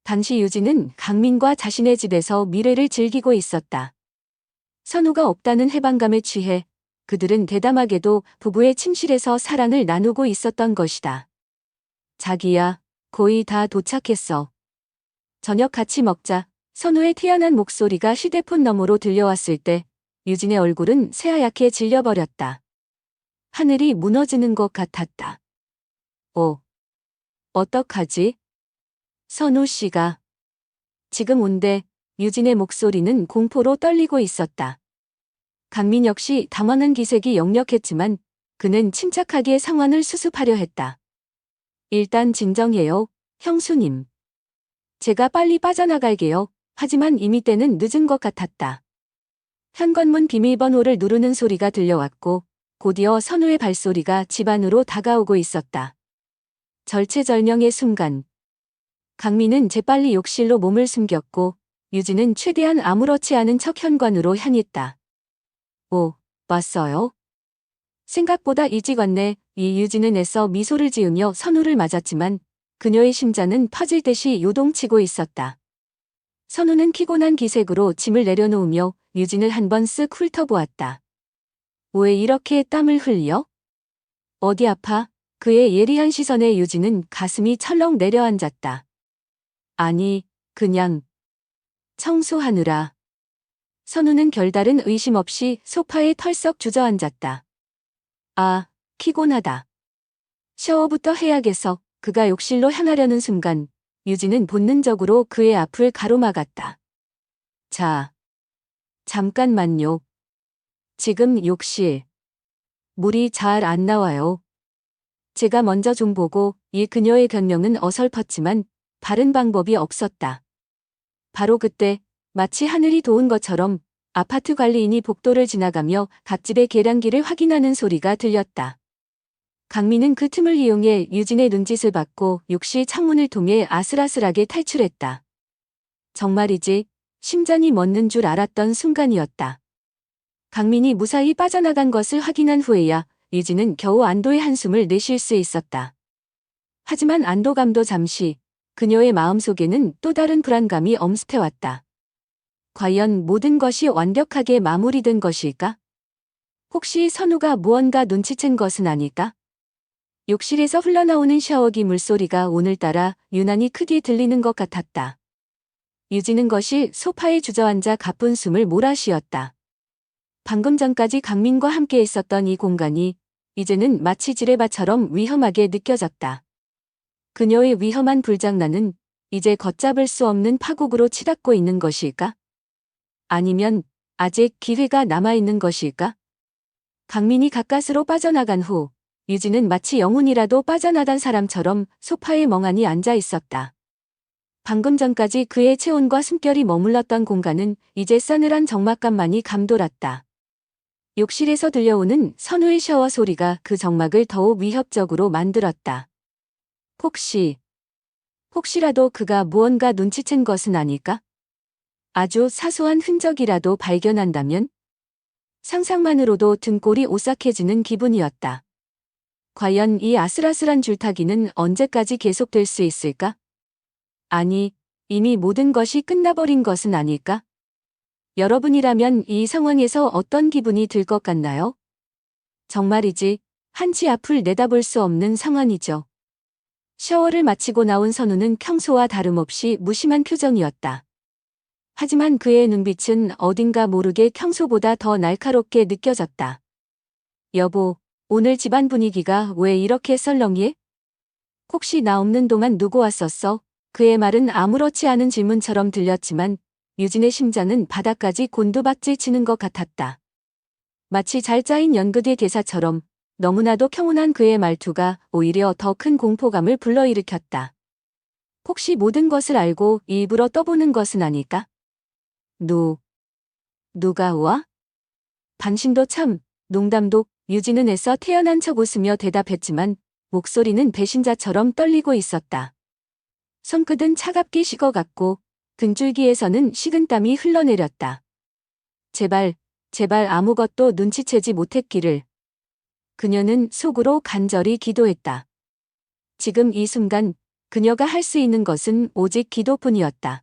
당시 유진은 강민과 자신의 집에서 미래를 즐기고 있었다. 선우가 없다는 해방감에 취해 그들은 대담하게도 부부의 침실에서 사랑을 나누고 있었던 것이다. 자기야, 거의 다 도착했어. 저녁 같이 먹자. 선우의 태연한 목소리가 휴대폰 너머로 들려왔을 때 유진의 얼굴은 새하얗게 질려버렸다. 하늘이 무너지는 것 같았다. 어떡하지? 선우 씨가 지금 온대. 유진의 목소리는 공포로 떨리고 있었다. 강민 역시 당황한 기색이 역력했지만 그는 침착하게 상황을 수습하려 했다. 일단 진정해요, 형수님. 제가 빨리 빠져나갈게요. 하지만 이미 때는 늦은 것 같았다. 현관문 비밀번호를 누르는 소리가 들려왔고 곧이어 선우의 발소리가 집 안으로 다가오고 있었다. 절체절명의 순간. 강민은 재빨리 욕실로 몸을 숨겼고 유진은 최대한 아무렇지 않은 척 현관으로 향했다. 왔어요? 생각보다 일찍 왔네. 이 유진은 애써 미소를 지으며 선우를 맞았지만 그녀의 심장은 퍼질 듯이 요동치고 있었다. 선우는 피곤한 기색으로 짐을 내려놓으며 유진을 한번 쓱 훑어보았다. 왜 이렇게 땀을 흘려? 어디 아파? 그의 예리한 시선에 유진은 가슴이 철렁 내려앉았다. 아니, 그냥 청소하느라. 선우는 별다른 의심 없이 소파에 털썩 주저앉았다. 아, 피곤하다. 샤워부터 해야겠어. 그가 욕실로 향하려는 순간 유진은 본능적으로 그의 앞을 가로막았다. 자, 잠깐만요. 지금 욕실. 물이 잘 안 나와요. 제가 먼저 좀 보고. 이 그녀의 변명은 어설펐지만 바른 방법이 없었다. 바로 그때 마치 하늘이 도운 것처럼 아파트 관리인이 복도를 지나가며 갑집의 계량기를 확인하는 소리가 들렸다. 강민은 그 틈을 이용해 유진의 눈짓을 받고 욕실 창문을 통해 아슬아슬하게 탈출했다. 정말이지, 심장이 멎는 줄 알았던 순간이었다. 강민이 무사히 빠져나간 것을 확인한 후에야 유진은 겨우 안도의 한숨을 내쉴 수 있었다. 하지만 안도감도 잠시, 그녀의 마음속에는 또 다른 불안감이 엄습해왔다. 과연 모든 것이 완벽하게 마무리된 것일까? 혹시 선우가 무언가 눈치챈 것은 아닐까? 욕실에서 흘러나오는 샤워기 물소리가 오늘따라 유난히 크게 들리는 것 같았다. 유진은 거실 소파에 주저앉아 가쁜 숨을 몰아쉬었다. 방금 전까지 강민과 함께 있었던 이 공간이 이제는 마치 지뢰밭처럼 위험하게 느껴졌다. 그녀의 위험한 불장난은 이제 걷잡을 수 없는 파국으로 치닫고 있는 것일까? 아니면 아직 기회가 남아있는 것일까? 강민이 가까스로 빠져나간 후 유진은 마치 영혼이라도 빠져나간 사람처럼 소파에 멍하니 앉아 있었다. 방금 전까지 그의 체온과 숨결이 머물렀던 공간은 이제 싸늘한 적막감만이 감돌았다. 욕실에서 들려오는 선우의 샤워 소리가 그 적막을 더욱 위협적으로 만들었다. 혹시라도 그가 무언가 눈치챈 것은 아닐까? 아주 사소한 흔적이라도 발견한다면? 상상만으로도 등골이 오싹해지는 기분이었다. 과연 이 아슬아슬한 줄타기는 언제까지 계속될 수 있을까? 아니, 이미 모든 것이 끝나버린 것은 아닐까? 여러분이라면 이 상황에서 어떤 기분이 들 것 같나요? 정말이지, 한치 앞을 내다볼 수 없는 상황이죠. 샤워를 마치고 나온 선우는 평소와 다름없이 무심한 표정이었다. 하지만 그의 눈빛은 어딘가 모르게 평소보다 더 날카롭게 느껴졌다. 여보, 오늘 집안 분위기가 왜 이렇게 썰렁해? 혹시 나 없는 동안 누구 왔었어? 그의 말은 아무렇지 않은 질문처럼 들렸지만 유진의 심장은 바닥까지 곤두박질 치는 것 같았다. 마치 잘 짜인 연극의 대사처럼 너무나도 평온한 그의 말투가 오히려 더 큰 공포감을 불러일으켰다. 혹시 모든 것을 알고 일부러 떠보는 것은 아닐까? 누가 와? 당신도 참, 농담도. 유진은 애써 태연한 척 웃으며 대답했지만 목소리는 배신자처럼 떨리고 있었다. 손끝은 차갑게 식어갔고 등줄기에서는 식은땀이 흘러내렸다. 제발 아무것도 눈치채지 못했기를. 그녀는 속으로 간절히 기도했다. 지금 이 순간 그녀가 할 수 있는 것은 오직 기도뿐이었다.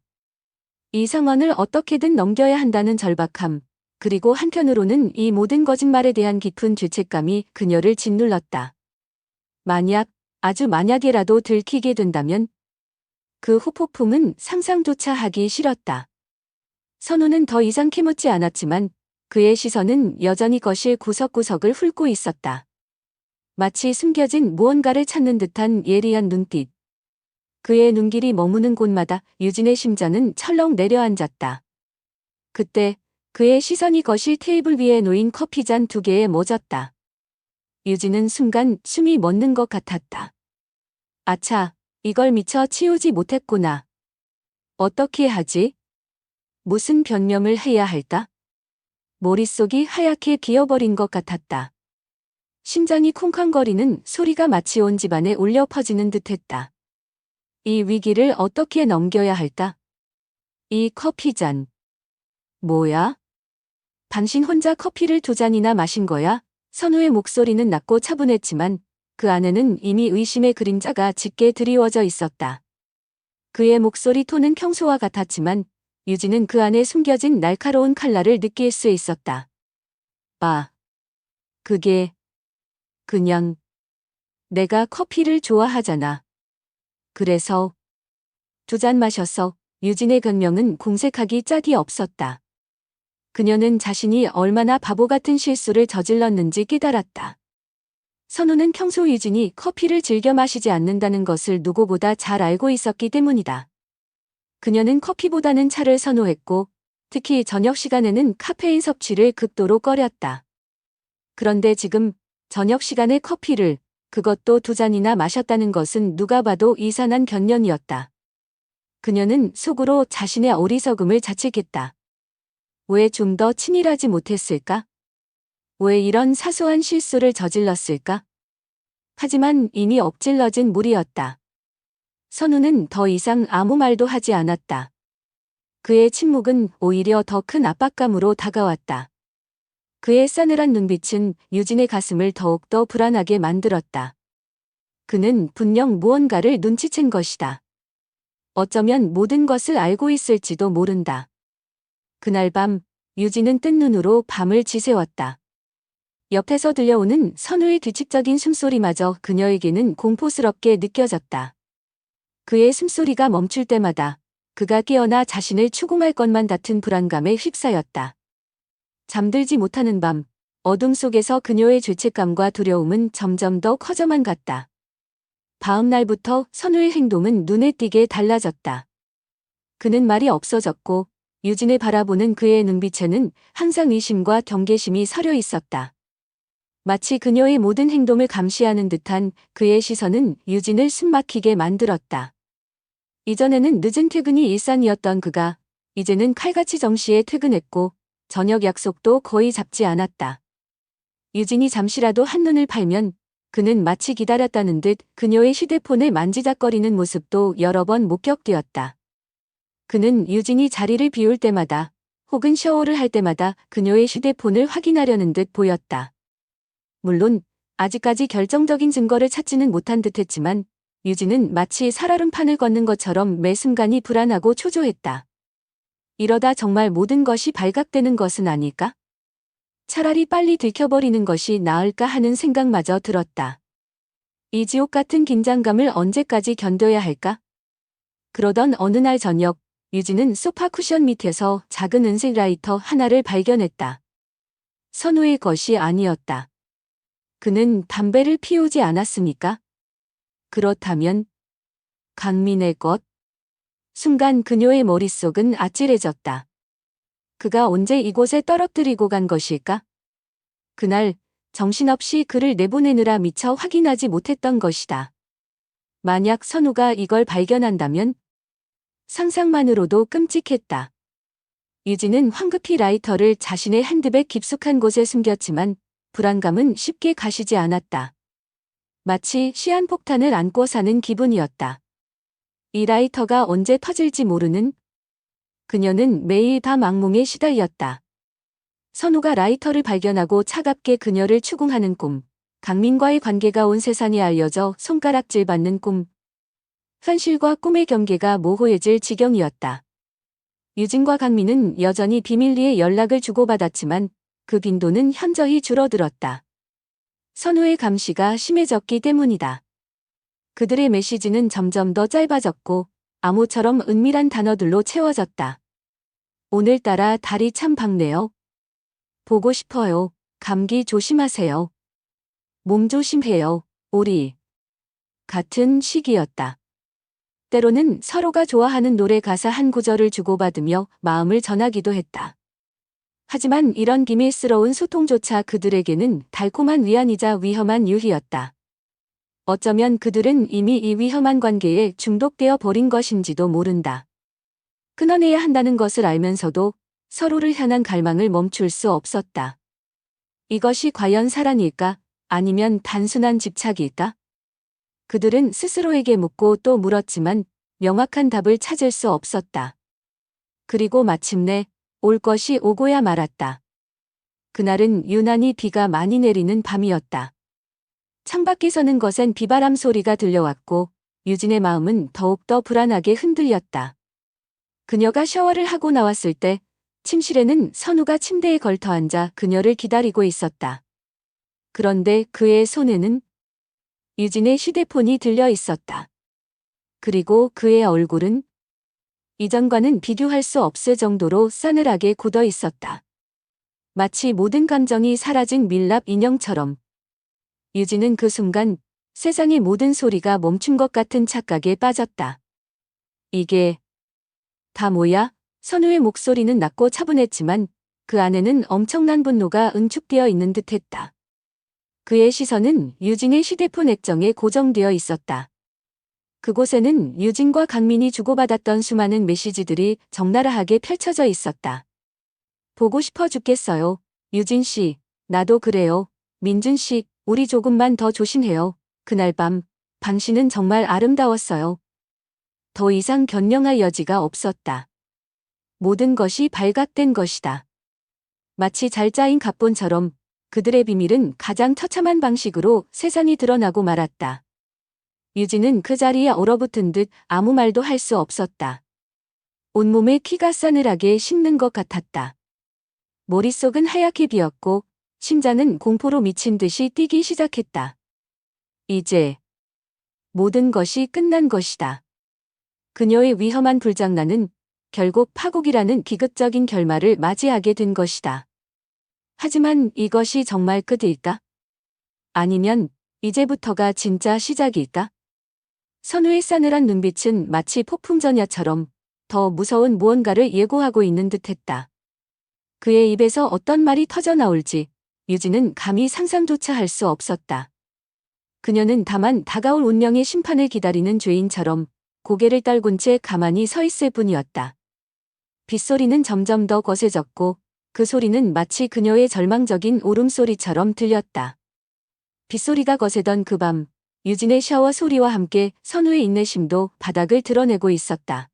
이 상황을 어떻게든 넘겨야 한다는 절박함, 그리고 한편으로는 이 모든 거짓말에 대한 깊은 죄책감이 그녀를 짓눌렀다. 아주 만약에라도 들키게 된다면 그 후폭풍은 상상조차 하기 싫었다. 선우는 더 이상 캐묻지 않았지만 그의 시선은 여전히 거실 구석구석을 훑고 있었다. 마치 숨겨진 무언가를 찾는 듯한 예리한 눈빛. 그의 눈길이 머무는 곳마다 유진의 심장은 철렁 내려앉았다. 그때 그의 시선이 거실 테이블 위에 놓인 커피잔 2개에 멎었다. 유진은 순간 숨이 멎는 것 같았다. 아차, 이걸 미처 치우지 못했구나. 어떻게 하지? 무슨 변명을 해야 할까? 머릿속이 하얗게 기어버린 것 같았다. 심장이 쿵쾅거리는 소리가 마치 온 집안에 울려 퍼지는 듯했다. 이 위기를 어떻게 넘겨야 할까? 이 커피잔. 뭐야? 당신 혼자 커피를 2잔이나 마신 거야? 선우의 목소리는 낮고 차분했지만 그 안에는 이미 의심의 그림자가 짙게 드리워져 있었다. 그의 목소리 톤은 평소와 같았지만 유진은 그 안에 숨겨진 날카로운 칼날을 느낄 수 있었다. 그게 그냥 내가 커피를 좋아하잖아. 그래서 2잔 마셨어. 유진의 변명은 공색하기 짝이 없었다. 그녀는 자신이 얼마나 바보 같은 실수를 저질렀는지 깨달았다. 선우는 평소 유진이 커피를 즐겨 마시지 않는다는 것을 누구보다 잘 알고 있었기 때문이다. 그녀는 커피보다는 차를 선호했고 특히 저녁 시간에는 카페인 섭취를 극도로 꺼렸다. 그런데 지금 저녁 시간에 커피를, 그것도 2잔이나 마셨다는 것은 누가 봐도 이산한 변명이었다. 그녀는 속으로 자신의 어리석음을 자책했다. 왜 좀 더 치밀하지 못했을까? 왜 이런 사소한 실수를 저질렀을까? 하지만 이미 엎질러진 물이었다. 선우는 더 이상 아무 말도 하지 않았다. 그의 침묵은 오히려 더 큰 압박감으로 다가왔다. 그의 싸늘한 눈빛은 유진의 가슴을 더욱더 불안하게 만들었다. 그는 분명 무언가를 눈치챈 것이다. 어쩌면 모든 것을 알고 있을지도 모른다. 그날 밤 유진은 뜬 눈으로 밤을 지새웠다. 옆에서 들려오는 선우의 규칙적인 숨소리마저 그녀에게는 공포스럽게 느껴졌다. 그의 숨소리가 멈출 때마다 그가 깨어나 자신을 추궁할 것만 같은 불안감에 휩싸였다. 잠들지 못하는 밤, 어둠 속에서 그녀의 죄책감과 두려움은 점점 더 커져만 갔다. 다음 날부터 선우의 행동은 눈에 띄게 달라졌다. 그는 말이 없어졌고 유진을 바라보는 그의 눈빛에는 항상 의심과 경계심이 서려 있었다. 마치 그녀의 모든 행동을 감시하는 듯한 그의 시선은 유진을 숨막히게 만들었다. 이전에는 늦은 퇴근이 일상이었던 그가 이제는 칼같이 정시에 퇴근했고 저녁 약속도 거의 잡지 않았다. 유진이 잠시라도 한눈을 팔면 그는 마치 기다렸다는 듯 그녀의 휴대폰을 만지작거리는 모습도 여러 번 목격되었다. 그는 유진이 자리를 비울 때마다 혹은 샤워를 할 때마다 그녀의 휴대폰을 확인하려는 듯 보였다. 물론 아직까지 결정적인 증거를 찾지는 못한 듯했지만 유진은 마치 살얼음판을 걷는 것처럼 매 순간이 불안하고 초조했다. 이러다 정말 모든 것이 발각되는 것은 아닐까? 차라리 빨리 들켜버리는 것이 나을까 하는 생각마저 들었다. 이 지옥 같은 긴장감을 언제까지 견뎌야 할까? 그러던 어느 날 저녁, 유진은 소파 쿠션 밑에서 작은 은색 라이터 하나를 발견했다. 선우의 것이 아니었다. 그는 담배를 피우지 않았습니까? 그렇다면 강민의 것? 순간 그녀의 머릿속은 아찔해졌다. 그가 언제 이곳에 떨어뜨리고 간 것일까? 그날 정신없이 그를 내보내느라 미처 확인하지 못했던 것이다. 만약 선우가 이걸 발견한다면 상상만으로도 끔찍했다. 유진은 황급히 라이터를 자신의 핸드백 깊숙한 곳에 숨겼지만 불안감은 쉽게 가시지 않았다. 마치 시한폭탄을 안고 사는 기분이었다. 이 라이터가 언제 터질지 모르는. 그녀는 매일 밤 악몽에 시달렸다. 선우가 라이터를 발견하고 차갑게 그녀를 추궁하는 꿈, 강민과의 관계가 온 세상에 알려져 손가락질 받는 꿈. 현실과 꿈의 경계가 모호해질 지경이었다. 유진과 강민은 여전히 비밀리에 연락을 주고받았지만 그 빈도는 현저히 줄어들었다. 선우의 감시가 심해졌기 때문이다. 그들의 메시지는 점점 더 짧아졌고 암호처럼 은밀한 단어들로 채워졌다. 오늘따라 달이 참 밝네요. 보고 싶어요. 감기 조심하세요. 몸 조심해요. 우리. 같은 시기였다. 때로는 서로가 좋아하는 노래 가사 한 구절을 주고받으며 마음을 전하기도 했다. 하지만 이런 기밀스러운 소통조차 그들에게는 달콤한 위안이자 위험한 유희였다. 어쩌면 그들은 이미 이 위험한 관계에 중독되어 버린 것인지도 모른다. 끊어내야 한다는 것을 알면서도 서로를 향한 갈망을 멈출 수 없었다. 이것이 과연 사랑일까? 아니면 단순한 집착일까? 그들은 스스로에게 묻고 또 물었지만 명확한 답을 찾을 수 없었다. 그리고 마침내 올 것이 오고야 말았다. 그날은 유난히 비가 많이 내리는 밤이었다. 창밖에서는 거센 비바람 소리가 들려왔고 유진의 마음은 더욱더 불안하게 흔들렸다. 그녀가 샤워를 하고 나왔을 때 침실에는 선우가 침대에 걸터앉아 그녀를 기다리고 있었다. 그런데 그의 손에는 유진의 휴대폰이 들려 있었다. 그리고 그의 얼굴은 이전과는 비교할 수 없을 정도로 싸늘하게 굳어 있었다. 마치 모든 감정이 사라진 밀랍 인형처럼. 유진은 그 순간 세상의 모든 소리가 멈춘 것 같은 착각에 빠졌다. 이게 다 뭐야? 선우의 목소리는 낮고 차분했지만 그 안에는 엄청난 분노가 응축되어 있는 듯했다. 그의 시선은 유진의 휴대폰 액정에 고정되어 있었다. 그곳에는 유진과 강민이 주고받았던 수많은 메시지들이 적나라하게 펼쳐져 있었다. 보고 싶어 죽겠어요. 유진 씨, 나도 그래요. 민준 씨, 우리 조금만 더 조심해요. 그날 밤, 당신은 정말 아름다웠어요. 더 이상 변명할 여지가 없었다. 모든 것이 발각된 것이다. 마치 잘 짜인 각본처럼 그들의 비밀은 가장 처참한 방식으로 세상이 드러나고 말았다. 유진은 그 자리에 얼어붙은 듯 아무 말도 할 수 없었다. 온몸에 피가 싸늘하게 식는 것 같았다. 머릿속은 하얗게 비었고 심장은 공포로 미친 듯이 뛰기 시작했다. 이제 모든 것이 끝난 것이다. 그녀의 위험한 불장난은 결국 파국이라는 비극적인 결말을 맞이하게 된 것이다. 하지만 이것이 정말 끝일까? 아니면 이제부터가 진짜 시작일까? 선우의 싸늘한 눈빛은 마치 폭풍전야처럼 더 무서운 무언가를 예고하고 있는 듯했다. 그의 입에서 어떤 말이 터져나올지 유진은 감히 상상조차 할 수 없었다. 그녀는 다만 다가올 운명의 심판을 기다리는 죄인처럼 고개를 떨군 채 가만히 서 있을 뿐이었다. 빗소리는 점점 더 거세졌고 그 소리는 마치 그녀의 절망적인 울음소리처럼 들렸다. 빗소리가 거세던 그 밤, 유진의 샤워 소리와 함께 선우의 인내심도 바닥을 드러내고 있었다.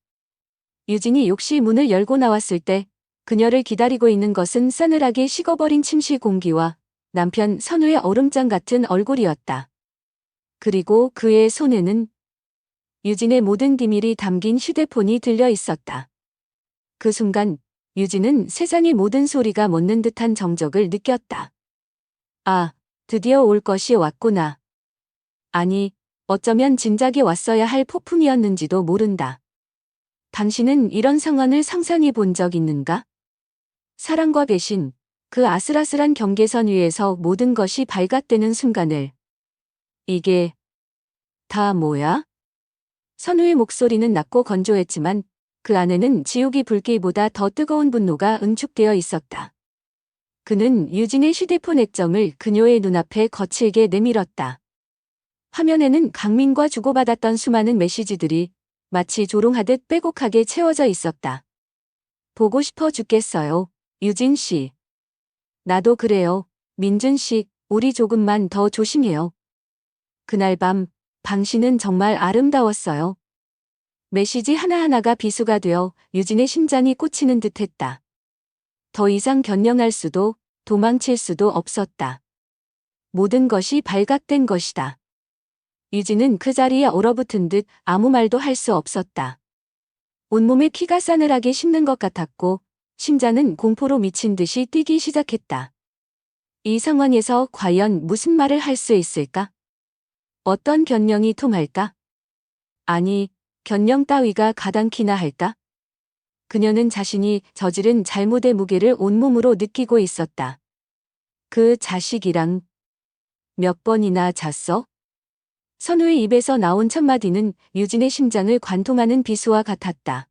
유진이 욕실 문을 열고 나왔을 때 그녀를 기다리고 있는 것은 싸늘하게 식어버린 침실 공기와 남편 선우의 얼음장 같은 얼굴이었다. 그리고 그의 손에는 유진의 모든 비밀이 담긴 휴대폰이 들려 있었다. 그 순간 유진은 세상의 모든 소리가 멎는 듯한 정적을 느꼈다. 아, 드디어 올 것이 왔구나. 아니, 어쩌면 진작에 왔어야 할 폭풍이었는지도 모른다. 당신은 이런 상황을 상상해 본 적 있는가? 사랑과 배신, 그 아슬아슬한 경계선 위에서 모든 것이 발각되는 순간을. 이게 다 뭐야? 선우의 목소리는 낮고 건조했지만 그 안에는 지옥의 불길보다 더 뜨거운 분노가 응축되어 있었다. 그는 유진의 휴대폰 액정을 그녀의 눈앞에 거칠게 내밀었다. 화면에는 강민과 주고받았던 수많은 메시지들이 마치 조롱하듯 빼곡하게 채워져 있었다. 보고 싶어 죽겠어요. 유진 씨. 나도 그래요. 민준 씨, 우리 조금만 더 조심해요. 그날 밤, 당신은 정말 아름다웠어요. 메시지 하나하나가 비수가 되어 유진의 심장이 꽂히는 듯했다. 더 이상 변명할 수도, 도망칠 수도 없었다. 모든 것이 발각된 것이다. 유진은 그 자리에 얼어붙은 듯 아무 말도 할 수 없었다. 온몸에 피가 싸늘하게 식는 것 같았고 심장은 공포로 미친 듯이 뛰기 시작했다. 이 상황에서 과연 무슨 말을 할 수 있을까? 어떤 변명이 통할까? 아니, 변명 따위가 가당키나 할까? 그녀는 자신이 저지른 잘못의 무게를 온몸으로 느끼고 있었다. 그 자식이랑 몇 번이나 잤어? 선우의 입에서 나온 첫마디는 유진의 심장을 관통하는 비수와 같았다.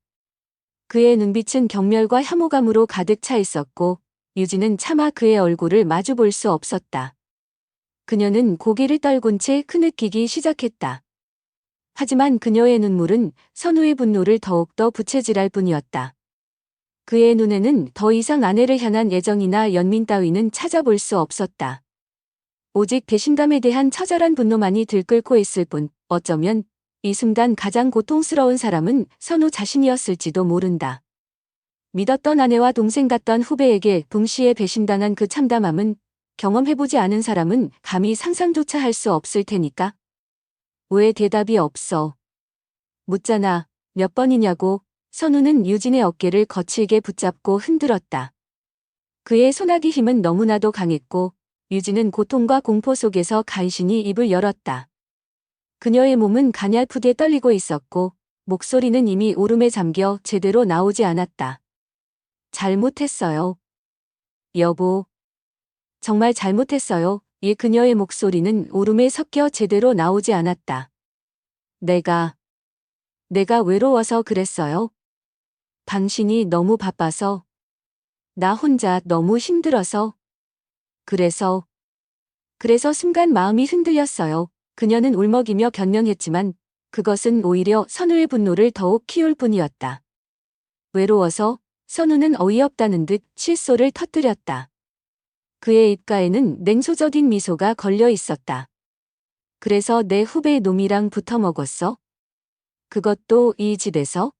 그의 눈빛은 경멸과 혐오감으로 가득 차 있었고 유진은 차마 그의 얼굴을 마주 볼 수 없었다. 그녀는 고개를 떨군 채 흐느끼기 시작했다. 하지만 그녀의 눈물은 선우의 분노를 더욱더 부채질할 뿐이었다. 그의 눈에는 더 이상 아내를 향한 애정이나 연민 따위는 찾아볼 수 없었다. 오직 배신감에 대한 처절한 분노만이 들끓고 있을 뿐, 어쩌면 이 순간 가장 고통스러운 사람은 선우 자신이었을지도 모른다. 믿었던 아내와 동생 같던 후배에게 동시에 배신당한 그 참담함은 경험해보지 않은 사람은 감히 상상조차 할 수 없을 테니까. 왜 대답이 없어? 묻잖아. 몇 번이냐고. 선우는 유진의 어깨를 거칠게 붙잡고 흔들었다. 그의 소나기 힘은 너무나도 강했고 유진은 고통과 공포 속에서 간신히 입을 열었다. 그녀의 몸은 가냘프게 떨리고 있었고 목소리는 이미 울음에 잠겨 제대로 나오지 않았다. 잘못했어요. 여보. 정말 잘못했어요. 이 그녀의 목소리는 울음에 섞여 제대로 나오지 않았다. 내가 외로워서 그랬어요. 당신이 너무 바빠서. 나 혼자 너무 힘들어서. 그래서 순간 마음이 흔들렸어요. 그녀는 울먹이며 변명했지만 그것은 오히려 선우의 분노를 더욱 키울 뿐이었다. 외로워서. 선우는 어이없다는 듯 실소를 터뜨렸다. 그의 입가에는 냉소적인 미소가 걸려 있었다. 그래서 내 후배 놈이랑 붙어 먹었어? 그것도 이 집에서?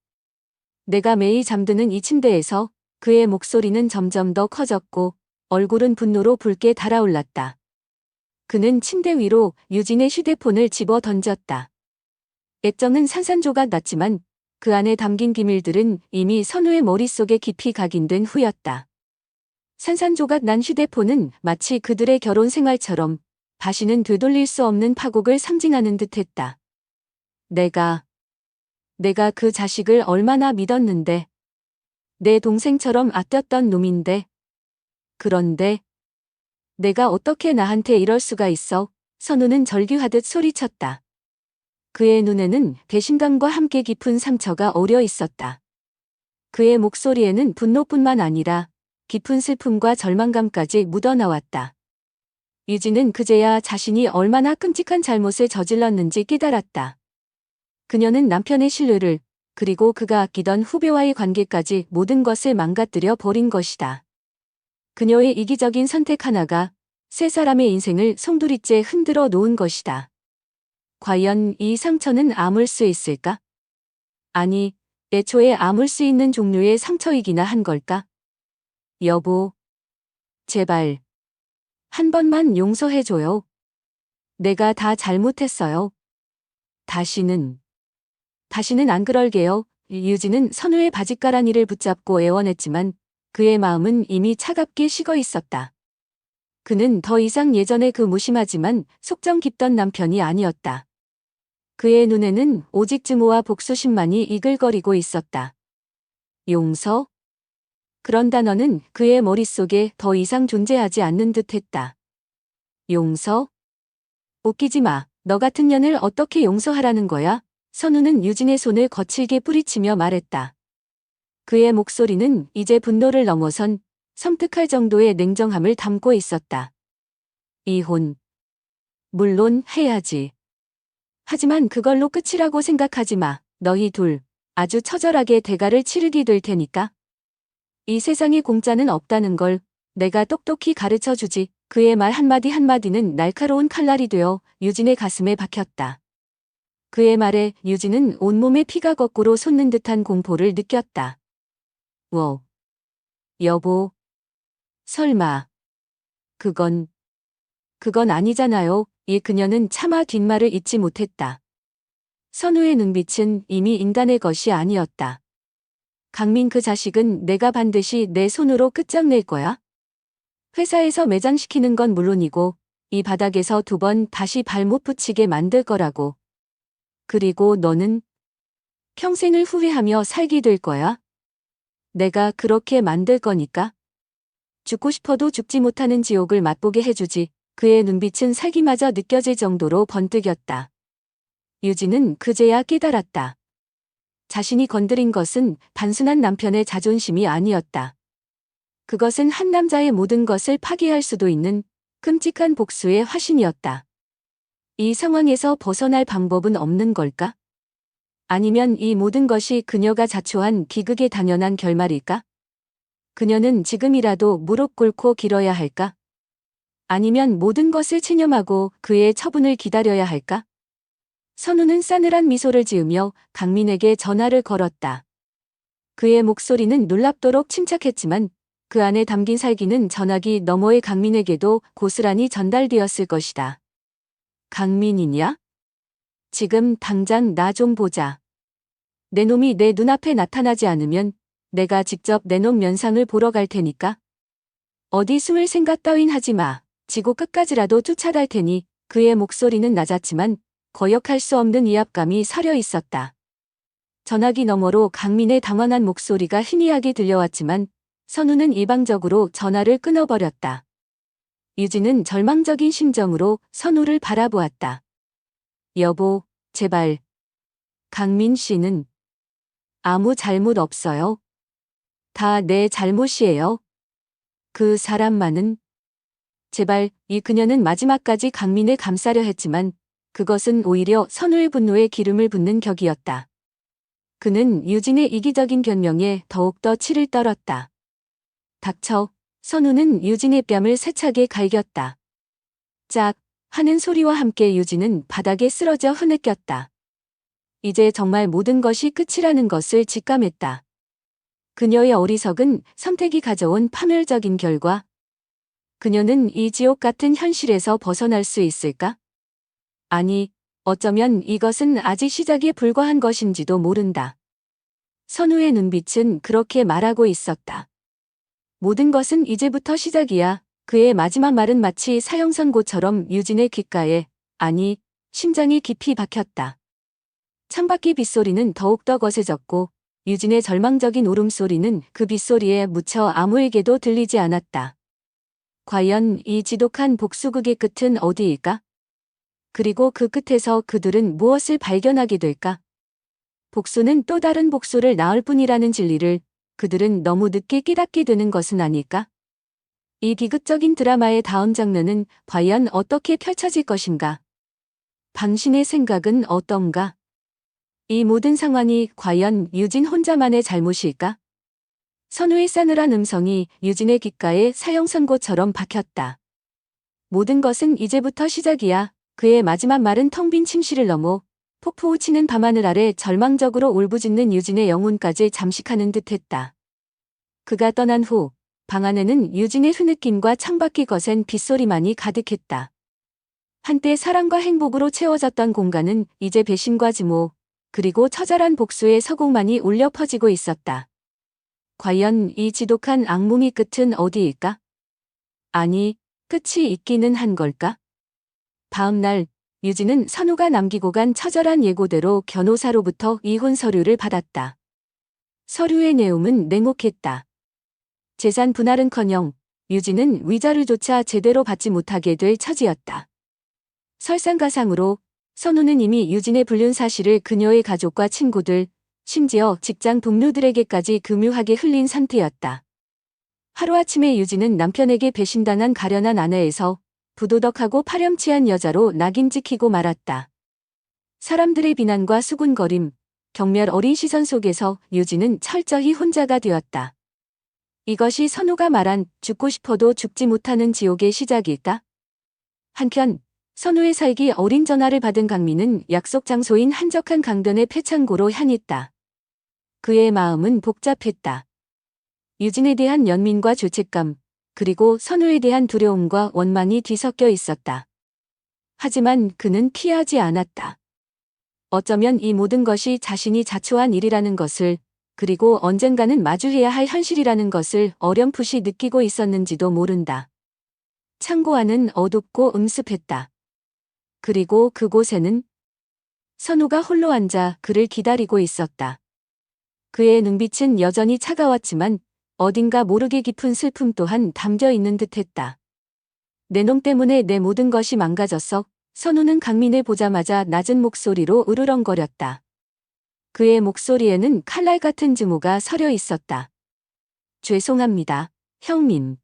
내가 매일 잠드는 이 침대에서. 그의 목소리는 점점 더 커졌고 얼굴은 분노로 붉게 달아올랐다. 그는 침대 위로 유진의 휴대폰을 집어 던졌다. 액정은 산산조각 났지만 그 안에 담긴 기밀들은 이미 선우의 머릿속에 깊이 각인된 후였다. 산산조각 난 휴대폰은 마치 그들의 결혼 생활처럼 다시는 되돌릴 수 없는 파국을 상징하는 듯했다. 내가 그 자식을 얼마나 믿었는데. 내 동생처럼 아꼈던 놈인데. 그런데 내가 어떻게 나한테 이럴 수가 있어? 선우는 절규하듯 소리쳤다. 그의 눈에는 배신감과 함께 깊은 상처가 어려 있었다. 그의 목소리에는 분노뿐만 아니라 깊은 슬픔과 절망감까지 묻어나왔다. 유진은 그제야 자신이 얼마나 끔찍한 잘못을 저질렀는지 깨달았다. 그녀는 남편의 신뢰를, 그리고 그가 아끼던 후배와의 관계까지 모든 것을 망가뜨려 버린 것이다. 그녀의 이기적인 선택 하나가 세 사람의 인생을 송두리째 흔들어 놓은 것이다. 과연 이 상처는 아물 수 있을까? 아니, 애초에 아물 수 있는 종류의 상처이기나 한 걸까? 여보. 제발. 한 번만 용서해줘요. 내가 다 잘못했어요. 다시는 안 그럴게요. 유진은 선우의 바짓가랑이를 붙잡고 애원했지만 그의 마음은 이미 차갑게 식어 있었다. 그는 더 이상 예전의 그 무심하지만 속정 깊던 남편이 아니었다. 그의 눈에는 오직 증오와 복수심만이 이글거리고 있었다. 용서? 그런 단어는 그의 머릿속에 더 이상 존재하지 않는 듯했다. 용서? 웃기지 마. 너 같은 년을 어떻게 용서하라는 거야? 선우는 유진의 손을 거칠게 뿌리치며 말했다. 그의 목소리는 이제 분노를 넘어선 섬뜩할 정도의 냉정함을 담고 있었다. 이혼. 물론 해야지. 하지만 그걸로 끝이라고 생각하지 마. 너희 둘 아주 처절하게 대가를 치르게 될 테니까. 이 세상에 공짜는 없다는 걸 내가 똑똑히 가르쳐 주지. 그의 말 한마디 한마디는 날카로운 칼날이 되어 유진의 가슴에 박혔다. 그의 말에 유진은 온몸에 피가 거꾸로 솟는 듯한 공포를 느꼈다. 여보. 설마. 그건 아니잖아요. 그녀는 차마 뒷말을 잇지 못했다. 선우의 눈빛은 이미 인간의 것이 아니었다. 강민 그 자식은 내가 반드시 내 손으로 끝장낼 거야. 회사에서 매장시키는 건 물론이고 이 바닥에서 2번 다시 발 못 붙이게 만들 거라고. 그리고 너는 평생을 후회하며 살게 될 거야. 내가 그렇게 만들 거니까. 죽고 싶어도 죽지 못하는 지옥을 맛보게 해주지. 그의 눈빛은 살기마저 느껴질 정도로 번뜩였다. 유진은 그제야 깨달았다. 자신이 건드린 것은 단순한 남편의 자존심이 아니었다. 그것은 한 남자의 모든 것을 파괴할 수도 있는 끔찍한 복수의 화신이었다. 이 상황에서 벗어날 방법은 없는 걸까? 아니면 이 모든 것이 그녀가 자초한 비극의 당연한 결말일까? 그녀는 지금이라도 무릎 꿇고 빌어야 할까? 아니면 모든 것을 체념하고 그의 처분을 기다려야 할까? 선우는 싸늘한 미소를 지으며 강민에게 전화를 걸었다. 그의 목소리는 놀랍도록 침착했지만 그 안에 담긴 살기는 전화기 너머의 강민에게도 고스란히 전달되었을 것이다. 강민이냐? 지금 당장 나 좀 보자. 내 놈이 내 눈앞에 나타나지 않으면 내가 직접 내 놈 면상을 보러 갈 테니까. 어디 숨을 생각 따윈 하지 마. 지구 끝까지라도 쫓아갈 테니. 그의 목소리는 낮았지만 거역할 수 없는 위압감이 서려 있었다. 전화기 너머로 강민의 당황한 목소리가 희미하게 들려왔지만 선우는 일방적으로 전화를 끊어버렸다. 유진은 절망적인 심정으로 선우를 바라보았다. 여보, 제발. 강민 씨는 아무 잘못 없어요. 다 내 잘못이에요. 그 사람만은. 제발. 그녀는 마지막까지 강민을 감싸려 했지만 그것은 오히려 선우의 분노에 기름을 붓는 격이었다. 그는 유진의 이기적인 변명에 더욱더 치를 떨었다. 닥쳐. 선우는 유진의 뺨을 세차게 갈겼다. 짝 하는 소리와 함께 유진은 바닥에 쓰러져 흐느꼈다. 이제 정말 모든 것이 끝이라는 것을 직감했다. 그녀의 어리석은 선택이 가져온 파멸적인 결과. 그녀는 이 지옥 같은 현실에서 벗어날 수 있을까? 아니, 어쩌면 이것은 아직 시작에 불과한 것인지도 모른다. 선우의 눈빛은 그렇게 말하고 있었다. 모든 것은 이제부터 시작이야. 그의 마지막 말은 마치 사형선고처럼 유진의 귓가에, 아니, 심장이 깊이 박혔다. 창밖의 빗소리는 더욱더 거세졌고 유진의 절망적인 울음소리는 그 빗소리에 묻혀 아무에게도 들리지 않았다. 과연 이 지독한 복수극의 끝은 어디일까? 그리고 그 끝에서 그들은 무엇을 발견하게 될까? 복수는 또 다른 복수를 낳을 뿐이라는 진리를 그들은 너무 늦게 깨닫게 되는 것은 아닐까? 이 비극적인 드라마의 다음 장면은 과연 어떻게 펼쳐질 것인가? 당신의 생각은 어떤가? 이 모든 상황이 과연 유진 혼자만의 잘못일까? 선우의 싸늘한 음성이 유진의 귓가에 사형선고처럼 박혔다. 모든 것은 이제부터 시작이야. 그의 마지막 말은 텅 빈 침실을 넘어 폭포우 치는 밤하늘 아래 절망적으로 울부짖는 유진의 영혼까지 잠식하는 듯했다. 그가 떠난 후 방 안에는 유진의 흐느낌과 창밖이 거센 빗소리만이 가득했다. 한때 사랑과 행복으로 채워졌던 공간은 이제 배신과 증오, 그리고 처절한 복수의 서곡만이 울려 퍼지고 있었다. 과연 이 지독한 악몽의 끝은 어디일까? 아니, 끝이 있기는 한 걸까? 다음 날 유진은 선우가 남기고 간 처절한 예고대로 변호사로부터 이혼 서류를 받았다. 서류의 내용은 냉혹했다. 재산 분할은커녕 유진은 위자료조차 제대로 받지 못하게 될 처지였다. 설상가상으로 선우는 이미 유진의 불륜 사실을 그녀의 가족과 친구들, 심지어 직장 동료들에게까지 교묘하게 흘린 상태였다. 하루아침에 유진은 남편에게 배신당한 가련한 아내에서 부도덕하고 파렴치한 여자로 낙인 찍히고 말았다. 사람들의 비난과 수군거림, 경멸 어린 시선 속에서 유진은 철저히 혼자가 되었다. 이것이 선우가 말한 죽고 싶어도 죽지 못하는 지옥의 시작일까? 한편 선우의 살기 어린 전화를 받은 강민은 약속 장소인 한적한 강변의 패창고로 향했다. 그의 마음은 복잡했다. 유진에 대한 연민과 죄책감, 그리고 선우에 대한 두려움과 원망이 뒤섞여 있었다. 하지만 그는 피하지 않았다. 어쩌면 이 모든 것이 자신이 자초한 일이라는 것을, 그리고 언젠가는 마주해야 할 현실이라는 것을 어렴풋이 느끼고 있었는지도 모른다. 창고 안은 어둡고 음습했다. 그리고 그곳에는 선우가 홀로 앉아 그를 기다리고 있었다. 그의 눈빛은 여전히 차가웠지만 어딘가 모르게 깊은 슬픔 또한 담겨 있는 듯했다. 내 놈 때문에 내 모든 것이 망가졌어. 선우는 강민을 보자마자 낮은 목소리로 으르렁거렸다. 그의 목소리에는 칼날 같은 증오가 서려 있었다. 죄송합니다, 형민.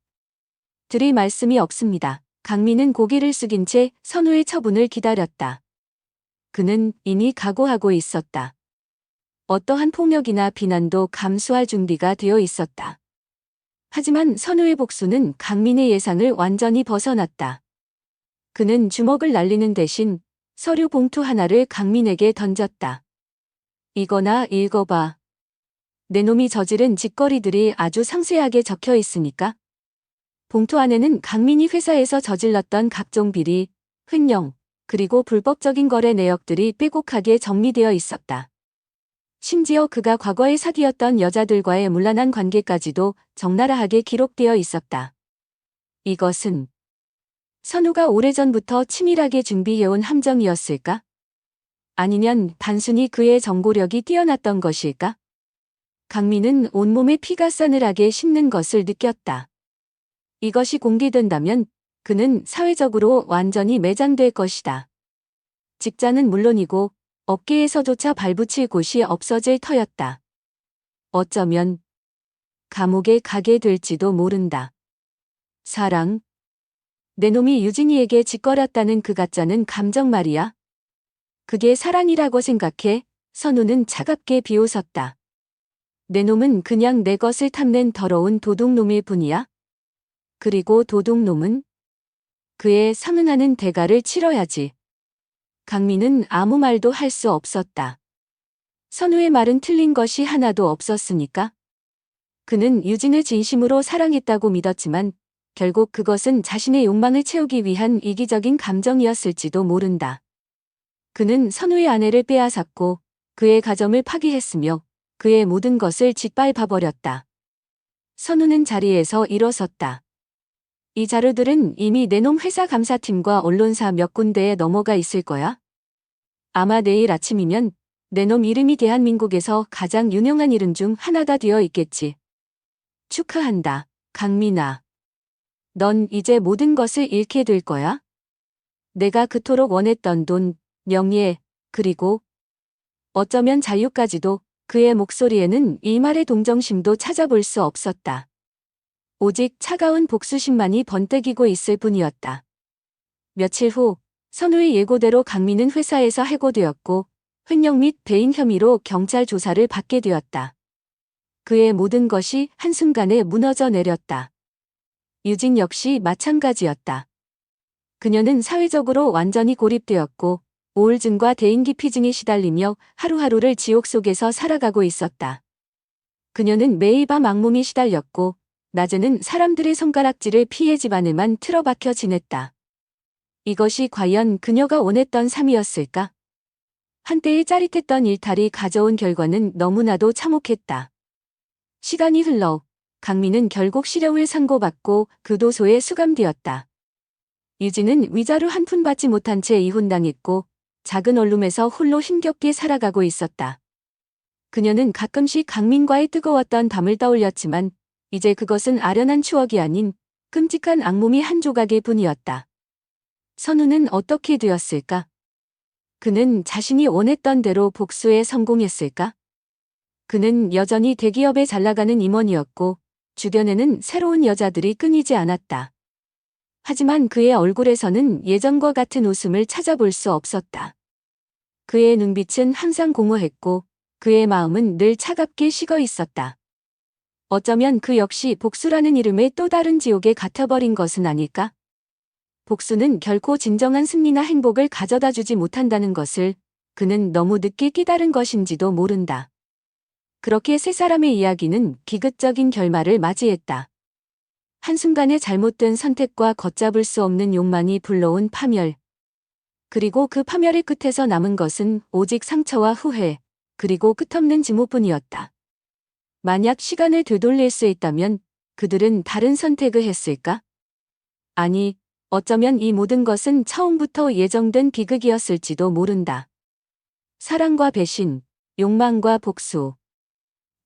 드릴 말씀이 없습니다. 강민은 고개를 숙인 채 선우의 처분을 기다렸다. 그는 이미 각오하고 있었다. 어떠한 폭력이나 비난도 감수할 준비가 되어 있었다. 하지만 선우의 복수는 강민의 예상을 완전히 벗어났다. 그는 주먹을 날리는 대신 서류 봉투 하나를 강민에게 던졌다. 이거나 읽어봐. 내 놈이 저지른 짓거리들이 아주 상세하게 적혀 있으니까. 봉투 안에는 강민이 회사에서 저질렀던 각종 비리, 횡령, 그리고 불법적인 거래 내역들이 빼곡하게 정리되어 있었다. 심지어 그가 과거에 사귀었던 여자들과의 문란한 관계까지도 적나라하게 기록되어 있었다. 이것은 선우가 오래전부터 치밀하게 준비해온 함정이었을까? 아니면 단순히 그의 정보력이 뛰어났던 것일까? 강민은 온몸에 피가 싸늘하게 식는 것을 느꼈다. 이것이 공개된다면 그는 사회적으로 완전히 매장될 것이다. 직장은 물론이고 업계에서조차 발붙일 곳이 없어질 터였다. 어쩌면 감옥에 가게 될지도 모른다. 사랑. 내 놈이 유진이에게 짓거렸다는 그 가짜는 감정 말이야. 그게 사랑이라고 생각해. 선우는 차갑게 비웃었다. 내 놈은 그냥 내 것을 탐낸 더러운 도둑놈일 뿐이야. 그리고 도둑놈은 그에 상응하는 대가를 치러야지. 강민은 아무 말도 할 수 없었다. 선우의 말은 틀린 것이 하나도 없었으니까. 그는 유진을 진심으로 사랑했다고 믿었지만 결국 그것은 자신의 욕망을 채우기 위한 이기적인 감정이었을지도 모른다. 그는 선우의 아내를 빼앗았고 그의 가정을 파기했으며 그의 모든 것을 짓밟아버렸다. 선우는 자리에서 일어섰다. 이 자료들은 이미 내 놈 회사 감사팀과 언론사 몇 군데에 넘어가 있을 거야. 아마 내일 아침이면 내 놈 이름이 대한민국에서 가장 유명한 이름 중 하나가 되어 있겠지. 축하한다, 강민아. 넌 이제 모든 것을 잃게 될 거야. 내가 그토록 원했던 돈, 명예, 그리고 어쩌면 자유까지도. 그의 목소리에는 일말의 동정심도 찾아볼 수 없었다. 오직 차가운 복수심만이 번뜩이고 있을 뿐이었다. 며칠 후 선우의 예고대로 강민은 회사에서 해고되었고 횡령 및 배임 혐의로 경찰 조사를 받게 되었다. 그의 모든 것이 한순간에 무너져 내렸다. 유진 역시 마찬가지였다. 그녀는 사회적으로 완전히 고립되었고 우울증과 대인기피증에 시달리며 하루하루를 지옥 속에서 살아가고 있었다. 그녀는 매일 밤 악몽에 시달렸고 낮에는 사람들의 손가락질을 피해 집안에만 틀어박혀 지냈다. 이것이 과연 그녀가 원했던 삶이었을까? 한때의 짜릿했던 일탈이 가져온 결과는 너무나도 참혹했다. 시간이 흘러 강민은 결국 실형을 선고받고 교도소에 수감되었다. 유진은 위자료 한 푼 받지 못한 채 이혼당했고 작은 원룸에서 홀로 힘겹게 살아가고 있었다. 그녀는 가끔씩 강민과의 뜨거웠던 밤을 떠올렸지만 이제 그것은 아련한 추억이 아닌 끔찍한 악몽이 한 조각일 뿐이었다. 선우는 어떻게 되었을까? 그는 자신이 원했던 대로 복수에 성공했을까? 그는 여전히 대기업에 잘나가는 임원이었고 주변에는 새로운 여자들이 끊이지 않았다. 하지만 그의 얼굴에서는 예전과 같은 웃음을 찾아볼 수 없었다. 그의 눈빛은 항상 공허했고 그의 마음은 늘 차갑게 식어 있었다. 어쩌면 그 역시 복수라는 이름의 또 다른 지옥에 갇혀버린 것은 아닐까? 복수는 결코 진정한 승리나 행복을 가져다 주지 못한다는 것을 그는 너무 늦게 깨달은 것인지도 모른다. 그렇게 세 사람의 이야기는 비극적인 결말을 맞이했다. 한순간의 잘못된 선택과 걷잡을 수 없는 욕망이 불러온 파멸. 그리고 그 파멸의 끝에서 남은 것은 오직 상처와 후회, 그리고 끝없는 증오뿐이었다. 만약 시간을 되돌릴 수 있다면 그들은 다른 선택을 했을까? 아니, 어쩌면 이 모든 것은 처음부터 예정된 비극이었을지도 모른다. 사랑과 배신, 욕망과 복수.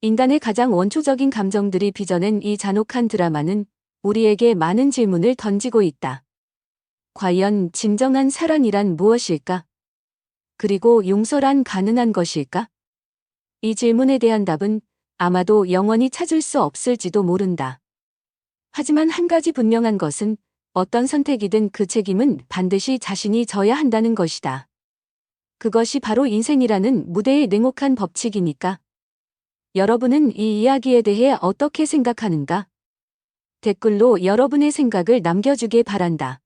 인간의 가장 원초적인 감정들이 빚어낸 이 잔혹한 드라마는 우리에게 많은 질문을 던지고 있다. 과연 진정한 사랑이란 무엇일까? 그리고 용서란 가능한 것일까? 이 질문에 대한 답은 아마도 영원히 찾을 수 없을지도 모른다. 하지만 한 가지 분명한 것은 어떤 선택이든 그 책임은 반드시 자신이 져야 한다는 것이다. 그것이 바로 인생이라는 무대의 냉혹한 법칙이니까. 여러분은 이 이야기에 대해 어떻게 생각하는가? 댓글로 여러분의 생각을 남겨주길 바란다.